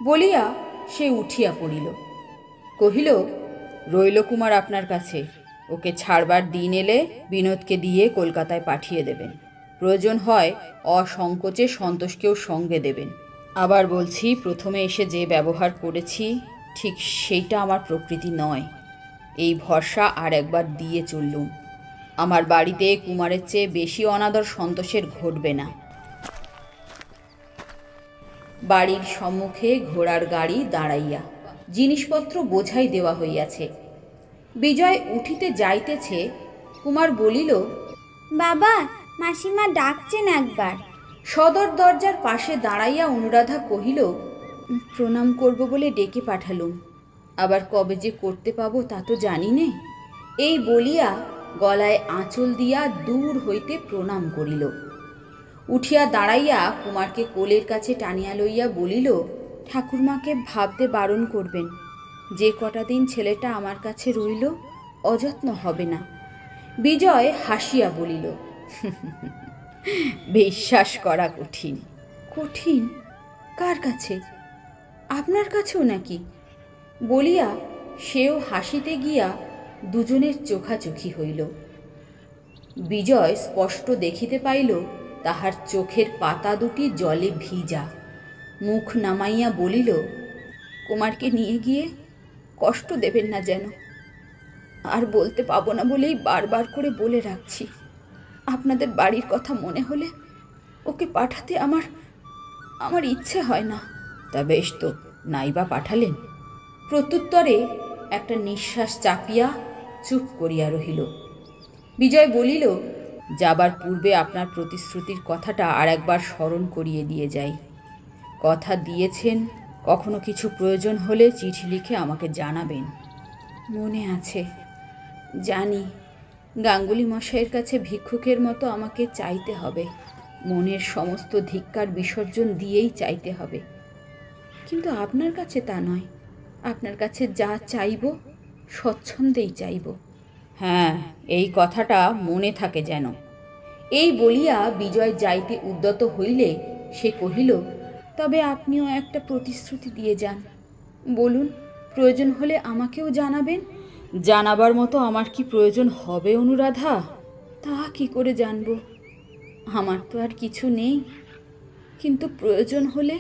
বলিয়া সে উঠিয়া পড়িল। কহিল, রইল কুমার আপনার কাছে, ওকে ছাড়বার দিন এলে বিনোদকে দিয়ে কলকাতায় পাঠিয়ে দেবেন। প্রয়োজন হয় অসংকোচে সন্তোষকেও সঙ্গে দেবেন। আবার বলছি, প্রথমে এসে যে ব্যবহার করেছি ঠিক সেইটা আমার প্রকৃতি নয়। এই ভরসা আর একবার দিয়ে চললুম। আমার বাড়িতে কুমারের চেয়ে বেশি অনাদর সন্তোষের ঘটবে না। বাড়ির সম্মুখে ঘোড়ার গাড়ি দাঁড়াইয়া জিনিসপত্র বোঝাই দেওয়া হইয়াছে। বিজয় উঠিতে যাইতেছে, কুমার বলিল, বাবা, মাসিমা ডাকছেন একবার। সদর দরজার পাশে দাঁড়াইয়া অনুরাধা কহিল, প্রণাম করব বলে ডেকে পাঠালুম, আবার কবে যে করতে পাবো তা তো জানি নে। এই বলিয়া গলায় আঁচল দিয়া দূর হইতে প্রণাম করিল। উঠিয়া দাঁড়াইয়া কুমারকে কোলের কাছে টানিয়া লইয়া বলিল, ঠাকুরমাকে ভাবতে বারণ করবেন, যে কটা দিন ছেলেটা আমার কাছে রইল অযত্ন হবে না। বিজয় হাসিয়া বলিল, বিশ্বাস করা কঠিন। কঠিন? কার কাছে? আপনার কাছেও নাকি? বলিয়া সেও হাসিতে গিয়া দুজনের চোখাচোখি হইল। বিজয় স্পষ্ট দেখিতে পাইল তাহার চোখের পাতা দুটি জলে ভিজা। মুখ নামাইয়া বলিল, কুমারকে নিয়ে গিয়ে কষ্ট দেবেন না যেন। আর বলতে পাবো না বলেই বারবার করে বলে রাখছি। আপনাদের বাড়ির কথা মনে হলে ওকে পাঠাতে আমার ইচ্ছে হয় না। তা বেশ তো, নাইবা পাঠালেন। প্রত্যুত্তরে একটা নিঃশ্বাস চাপিয়া চুপ করিয়া রহিল। বিজয় বলিল, যাবার পূর্বে আপনার প্রতিশ্রুতির কথাটা আর একবার স্মরণ করিয়ে দিয়ে যাই। কথা দিয়েছেন, কখনো কিছু প্রয়োজন হলে চিঠি লিখে আমাকে জানাবেন। মনে আছে, জানি। গাঙ্গুলি মশাইয়ের কাছে ভিক্ষুকের মতো আমাকে চাইতে হবে। মনের সমস্ত ধিক্কার বিসর্জন দিয়েই চাইতে হবে। কিন্তু আপনার কাছে তা নয়। আপনার কাছে যা চাইব স্বচ্ছন্দেই চাইব। হ্যাঁ, এই কথাটা মনে থাকে যেন। এই বলিয়া বিজয় যাইতে উদ্যত হইলে সে কহিল, তবে আপনিও একটা প্রতিশ্রুতি দিয়ে যান। বলুন, প্রয়োজন হলে আমাকেও জানাবেন। জানাবার মতো আমার কি প্রয়োজন হবে অনুরাধা? তা কি করে জানব? আমার তো আর কিছু নেই, কিন্তু প্রয়োজন হলে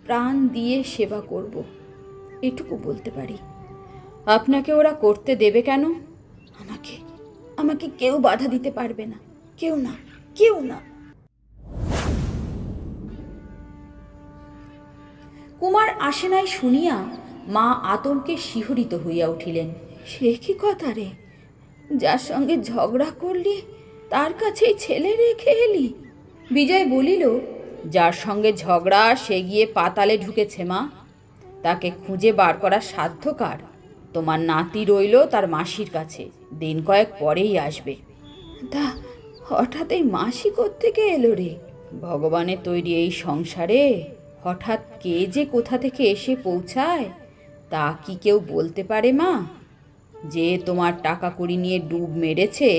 প্রাণ দিয়ে সেবা করব, এটুকু বলতে পারি। আপনাকে ওরা করতে দেবে কেন? আমাকে কেউ বাধা দিতে পারবে না। কেউ না, কেউ না। কুমার আসে নাই শুনিয়া মা আতঙ্কে শিহরিত হইয়া উঠিলেন। সে কি কথা রে? যার সঙ্গে ঝগড়া করলি তার কাছেই ছেলে রেখে এলি? বিজয় বলিল, যার সঙ্গে ঝগড়া সে গিয়ে পাতালে ঢুকেছে মা। তাকে খুঁজে বার করার সাধ্য কার? তোমার নাতি রইল তার মাসির কাছে, দিন কয়েক পরেই আসবে। তা হঠাৎ এই মাসি কোত্থেকে এলো রে? ভগবানের তৈরি এই সংসারে হঠাৎ কে যে কোথা থেকে এসে পৌঁছায় তা কি কেউ বলতে পারে মা? যে তোমার টাকা কড়ি নিয়ে ডুব মেরেছে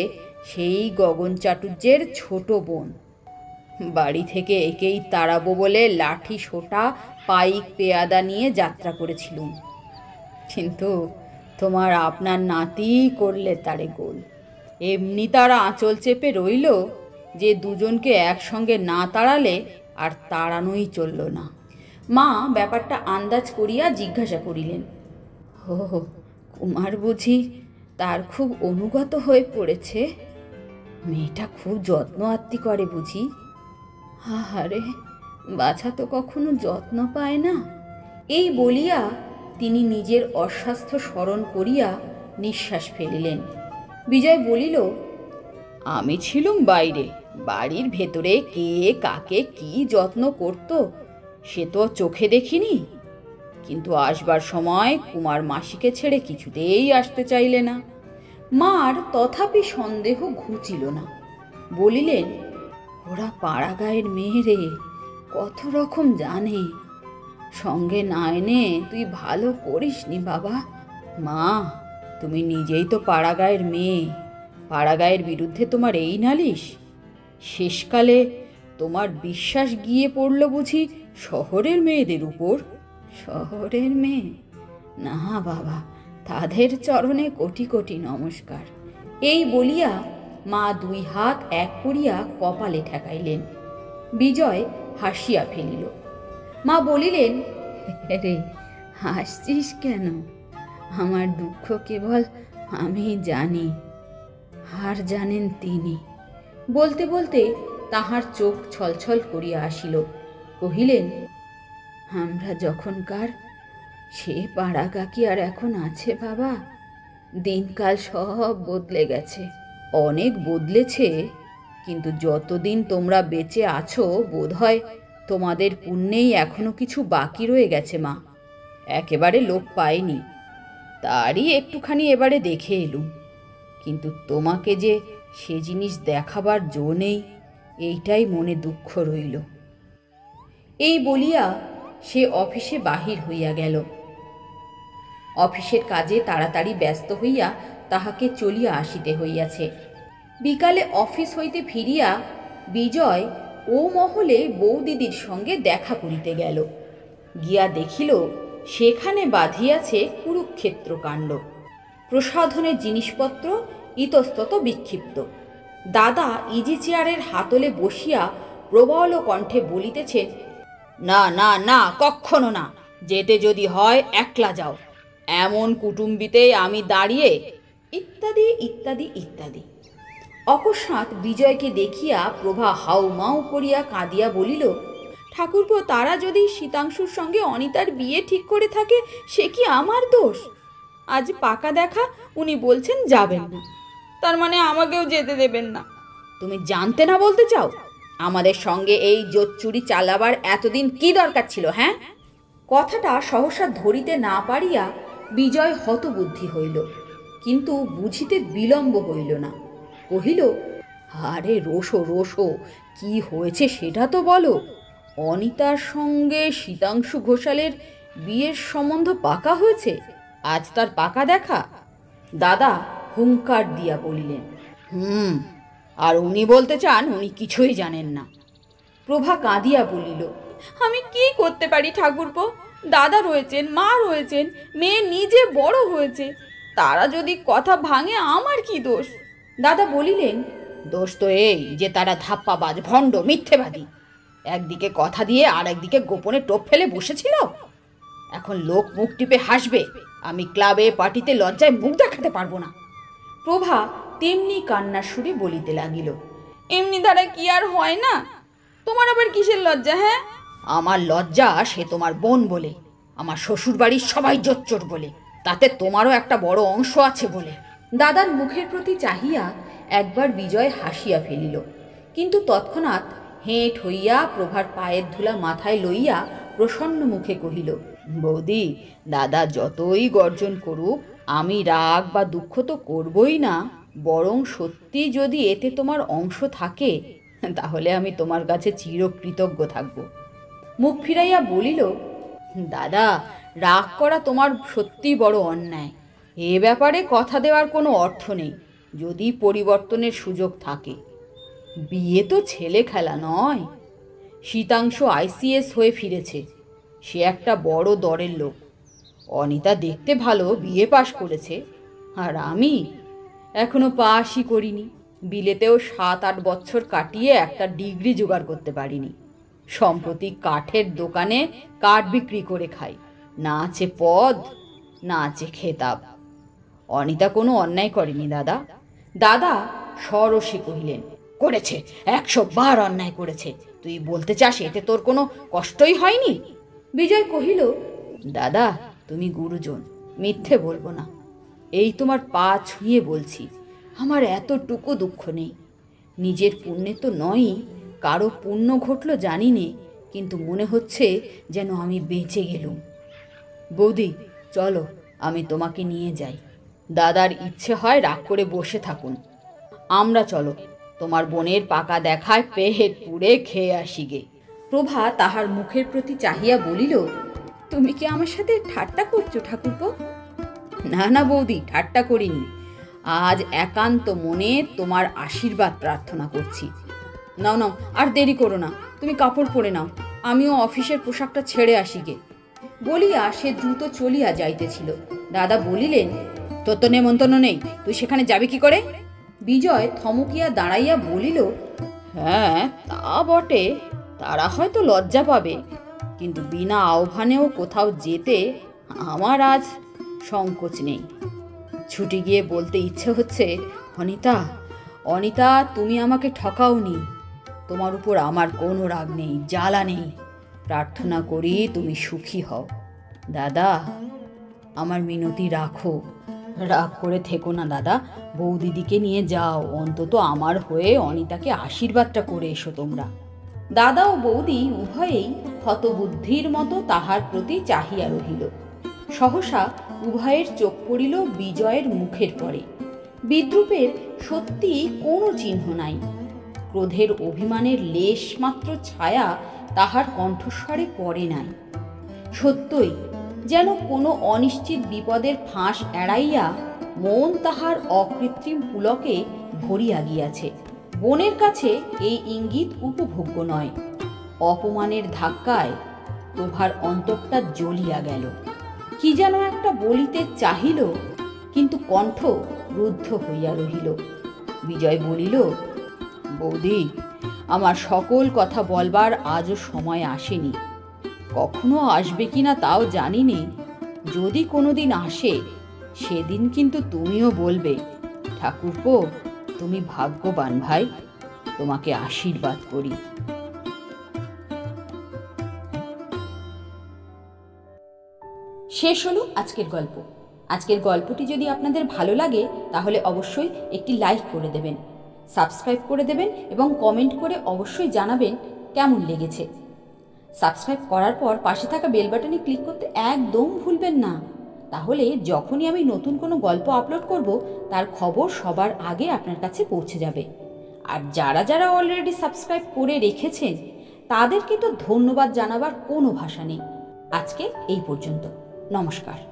সেই গগন চাটুর্যের ছোট বোন। বাড়ি থেকে একেই তাড়াবো বলে লাঠি সোটা পাইক পেয়াদা নিয়ে যাত্রা করেছিলুম, কিন্তু তোমার আপনার নাতি করলে তারে গোল। এমনি তারা আঁচল চেপে রইল যে দুজনকে একসঙ্গে না তাড়ালে আর তাড়ানোই চলল না। মা ব্যাপারটা আন্দাজ করিয়া জিজ্ঞাসা করিলেন, ও, কুমার বুঝি তার খুব অনুগত হয়ে পড়েছে? মেয়েটা খুব যত্ন আত্তি করে বুঝি? আহারে, বাছা তো কখনো যত্ন পায় না। এই বলিয়া তিনি নিজের অস্বাস্থ্য স্মরণ করিয়া নিঃশ্বাস ফেলিলেন। বিজয় বলিল, আমি ছিলুম বাইরে, বাড়ির ভেতরে কে কাকে কি যত্ন করত সে তো চোখে দেখিনি। কিন্তু আসবার সময় কুমার মাসিকে ছেড়ে কিছুতেই আসতে চাইলে না। মার তথাপি সন্দেহ ঘুচিল না। বলিলেন, ওরা পাড়া গায়ের মেয়ে রে, কত রকম জানে। সঙ্গে না এনে তুই ভালো করিসনি বাবা। মা, তুমি নিজেই তো পাড়া গায়ের মেয়ে, পাড়া গায়ের বিরুদ্ধে তোমার এই নালিশ? শেষকালে তোমার বিশ্বাস গিয়ে পড়ল বুঝি শহরের মেয়েদের উপর? শহরের মেয়ে? না বাবা, তাদের চরণে কোটি কোটি নমস্কার। এই বলিয়া মা দুই হাত এক করিয়া কপালে ঠেকাইলেন। বিজয় হাসিয়া ফেলিল। মা বলিলেন, রে, হাসছিস কেন? আমার দুঃখ কেবল আমি জানি, আর জানেন তিনি। বলতে বলতে তাহার চোখ ছলছল করিয়া আসিল। কহিলেন, আমরা যখনকার সে পাড়াগা কি আর এখন আছে বাবা? দিনকাল সব বদলে গেছে। অনেক বদলেছে, কিন্তু যতদিন তোমরা বেঁচে আছো বোধ হয় তোমাদের পুণ্যেই এখনো কিছু বাকি রয়ে গেছে মা। একেবারে লোপ পায়নি, তারই একটুখানি এবারে দেখে এলুম। কিন্তু তোমাকে যে সে জিনিস দেখাবার জো নেই, এইটাই মনে দুঃখ রইল। এই বলিয়া সে অফিসে বাহির হইয়া গেল। অফিসের কাজে তাড়াতাড়ি ব্যস্ত হইয়া তাহাকে চলিয়া আসিতে হইয়াছে। বিকালে অফিস হইতে ফিরিয়া বিজয় ও মহলে বৌদিদির সঙ্গে দেখা করিতে গেল। গিয়া দেখিল সেখানে বাঁধিয়াছে কুরুক্ষেত্র কাণ্ড। প্রসাধনের জিনিসপত্র ইতস্তত বিক্ষিপ্ত। দাদা ইজি চেয়ারের হাতলে বসিয়া প্রবল কণ্ঠে বলিতেছেন, না না না, কক্ষনো না, যেতে যদি হয় একলা যাও, এমন কুটুম্বিতে আমি দাঁড়িয়ে, ইত্যাদি ইত্যাদি ইত্যাদি। অকস্মাৎ বিজয়কে দেখিয়া প্রভা হাউমাউ করিয়া কাঁদিয়া বলিল, ঠাকুরপো, তারা যদি শীতাংশুর সঙ্গে অনিতার বিয়ে ঠিক করে থাকে সে কি আমার দোষ? আজ পাকা দেখা উনি বলছেন যাবেন না, তার মানে আমাকেও যেতে দেবেন না। তুমি জানতে না বলতে চাও? আমাদের সঙ্গে এই জোচ্চুরি চালাবার এতদিন কি দরকার ছিল? হ্যাঁ? কথাটা সহসা ধরিতে না পারিয়া বিজয় হতবুদ্ধি হইল, কিন্তু বুঝিতে বিলম্ব হইল না। কহিল, আরে রোশো রোশো, কি হয়েছে সেটা তো বলো। অনিতার সঙ্গে শীতাংশু ঘোষালের বিয়ের সম্বন্ধ পাকা হয়েছে, আজ তার পাকা দেখা? দাদা হুঙ্কার দিয়া বলিলেন, আর উনি বলতে চান উনি কিছুই জানেন না। প্রভা কাঁদিয়া বলিল, আমি কি করতে পারি ঠাকুরপো? দাদা রয়েছেন, মা রয়েছেন, মেয়ে নিজে বড় হয়েছে, তারা যদি কথা ভাঙে আমার কি দোষ? দাদা বলিলেন, দোষ তো এই যে তারা ধাপ্পাবাজ, ভণ্ড, মিথ্যেবাদী। একদিকে কথা দিয়ে আর একদিকে গোপনে টোপ ফেলে বসেছিল। এখন লোক মুখ টিপে হাসবে, আমি ক্লাবে পার্টিতে লজ্জায় মুখ দেখাতে পারবো না। প্রভা তেমনি কান্নার সুরে বলিতে লাগিল, এমনি দ্বারা কি আর হয় না? তোমার আবার কিসের লজ্জা? হ্যাঁ, আমার লজ্জা সে তোমার বোন বলে, আমার শ্বশুর বাড়ির সবাই জোচ্চোর বলে, তাতে তোমারও একটা বড় অংশ আছে বলে। দাদার মুখের প্রতি চাহিয়া একবার বিজয় হাসিয়া ফেলিল, কিন্তু তৎক্ষণাৎ হেঁট হইয়া প্রভার পায়ের ধুলা মাথায় লইয়া প্রসন্ন মুখে কহিল, বৌদি, দাদা যতই গর্জন করুক আমি রাগ বা দুঃখ তো করবই না, বরং সত্যি যদি এতে তোমার অংশ থাকে তাহলে আমি তোমার কাছে চিরকৃতজ্ঞ থাকব। মুখ ফিরাইয়া বলিল, দাদা, রাগ করা তোমার সত্যি বড় অন্যায়। এ ব্যাপারে কথা দেওয়ার কোনো অর্থ নেই যদি পরিবর্তনের সুযোগ থাকে। বিয়ে তো ছেলে খেলা নয়। শীতাংশু আইসিএস হয়ে ফিরেছে, সে একটা বড় দরের লোক। অনিতা দেখতে ভালো, বিয়ে পাশ করেছে, আর আমি এখনো পাশই করিনি। বিলেতেও 7-8 বছর কাটিয়ে একটা ডিগ্রি জোগাড় করতে পারিনি। সম্প্রতি কাঠের দোকানে কাঠ বিক্রি করে খাই, না আছে পদ, না আছে খেতাব। অনিতা কোনো অন্যায় করেনি দাদা। দাদা সরসে কহিলেন, করেছে, 100 বার অন্যায় করেছে। তুই বলতে চাস এতে তোর কোনো কষ্টই হয়নি? বিজয় কহিল, দাদা তুমি গুরুজন, মিথ্যে বলবো না। এই তোমার পা ছুঁয়ে বলছি, আমার এতটুকু দুঃখ নেই। নিজের পুণ্যে তো নয়ই, কারো পুণ্য ঘটল জানি নে, কিন্তু মনে হচ্ছে যেন আমি বেঁচে গেলুম। বৌদি চলো, আমি তোমাকে নিয়ে যাই। দাদার ইচ্ছে হয় রাগ করে বসে থাকুন, আমরা চলো, তোমার বোনের পাকা দেখায় পেট পুড়ে খেয়ে আসি গে। প্রভা তাহার মুখের প্রতি চাহিয়া বলিল, তুমি কি আমার সাথে ঠাট্টা করছো ঠাকুরপো? না না বৌদি, ঠাট্টা করিনি। আজ একান্ত মনে তোমার আশীর্বাদ প্রার্থনা করছি। নাও নাও, আর দেরি করো না, তুমি কাপড় পরে নাও, আমিও অফিসের পোশাকটা ছেড়ে আসি গে। বলিয়া সে দ্রুত চলিয়া যাইতেছিল। দাদা বলিলেন, তোর তো নেমন্তন্ন নেই, তুই সেখানে যাবি কি করে? বিজয় থমকিয়া দাঁড়াইয়া বলিল, হ্যাঁ তা বটে, তারা হয়তো লজ্জা পাবে, কিন্তু বিনা আহ্বানেও কোথাও যেতে আমার আজ সংকোচ নেই। ছুটি গিয়ে বলতে ইচ্ছে হচ্ছে, অনিতা, অনিতা, তুমি আমাকে ঠকাওনি, তোমার উপর আমার কোনো রাগ নেই, জ্বালা নেই। প্রার্থনা করি তুমি সুখী হও। দাদা, আমার মিনতি রাখো। রাগ করে থেকো না দাদা, বৌদিদিকে নিয়ে যাও, অন্তত আমার হয়ে অনিতাকে আশীর্বাদটা করে এসো তোমরা। দাদা ও বৌদি উভয়েই হতবুদ্ধির মতো তাহার প্রতি চাহিয়া রহিল। সহসা উভয়ের চোখ পড়িল বিজয়ের মুখের পরে। বিদ্রুপের সত্যি কোনো চিহ্ন নাই। ক্রোধের অভিমানের লেশ মাত্র ছায়া তাহার কণ্ঠস্বরে পড়ে নাই। সত্যই যেন কোনো অনিশ্চিত বিপদের ফাঁস এড়াইয়া মন তাহার অকৃত্রিম পুলকে ভরিয়া গিয়াছে। বোনের কাছে এই ইঙ্গিত উপভোগ্য নয়। অপমানের ধাক্কায় প্রভার অন্তরটা জ্বলিয়া গেল। কি যেন একটা বলিতে চাহিল, কিন্তু কণ্ঠ রুদ্ধ হইয়া রহিল। বিজয় বলিল, বৌদি, আমার সকল কথা বলবার আজও সময় আসেনি। কখনো আসবে কিনা তাও জানি নে। যদি কোনোদিন আসে, সেদিন কিন্তু তুমিও বলবে, ঠাকুরপো, তুমি ভাগ্যবান ভাই, তোমাকে আশীর্বাদ করি। শেষ হলো আজকের গল্প। আজকের গল্পটি যদি আপনাদের ভালো লাগে তাহলে অবশ্যই একটি লাইক করে দেবেন, সাবস্ক্রাইব করে দেবেন এবং কমেন্ট করে অবশ্যই জানাবেন কেমন লেগেছে। সাবস্ক্রাইব করার পর পাশে থাকা বেল বাটনে ক্লিক করতে একদম ভুলবেন না। তাহলে যখনই আমি নতুন কোনো গল্প আপলোড করব তার খবর সবার আগে আপনার কাছে পৌঁছে যাবে। আর যারা যারা অলরেডি সাবস্ক্রাইব করে রেখেছেন তাদেরকে তো ধন্যবাদ জানাবার কোনো ভাষা নেই। আজকে এই পর্যন্ত। নমস্কার।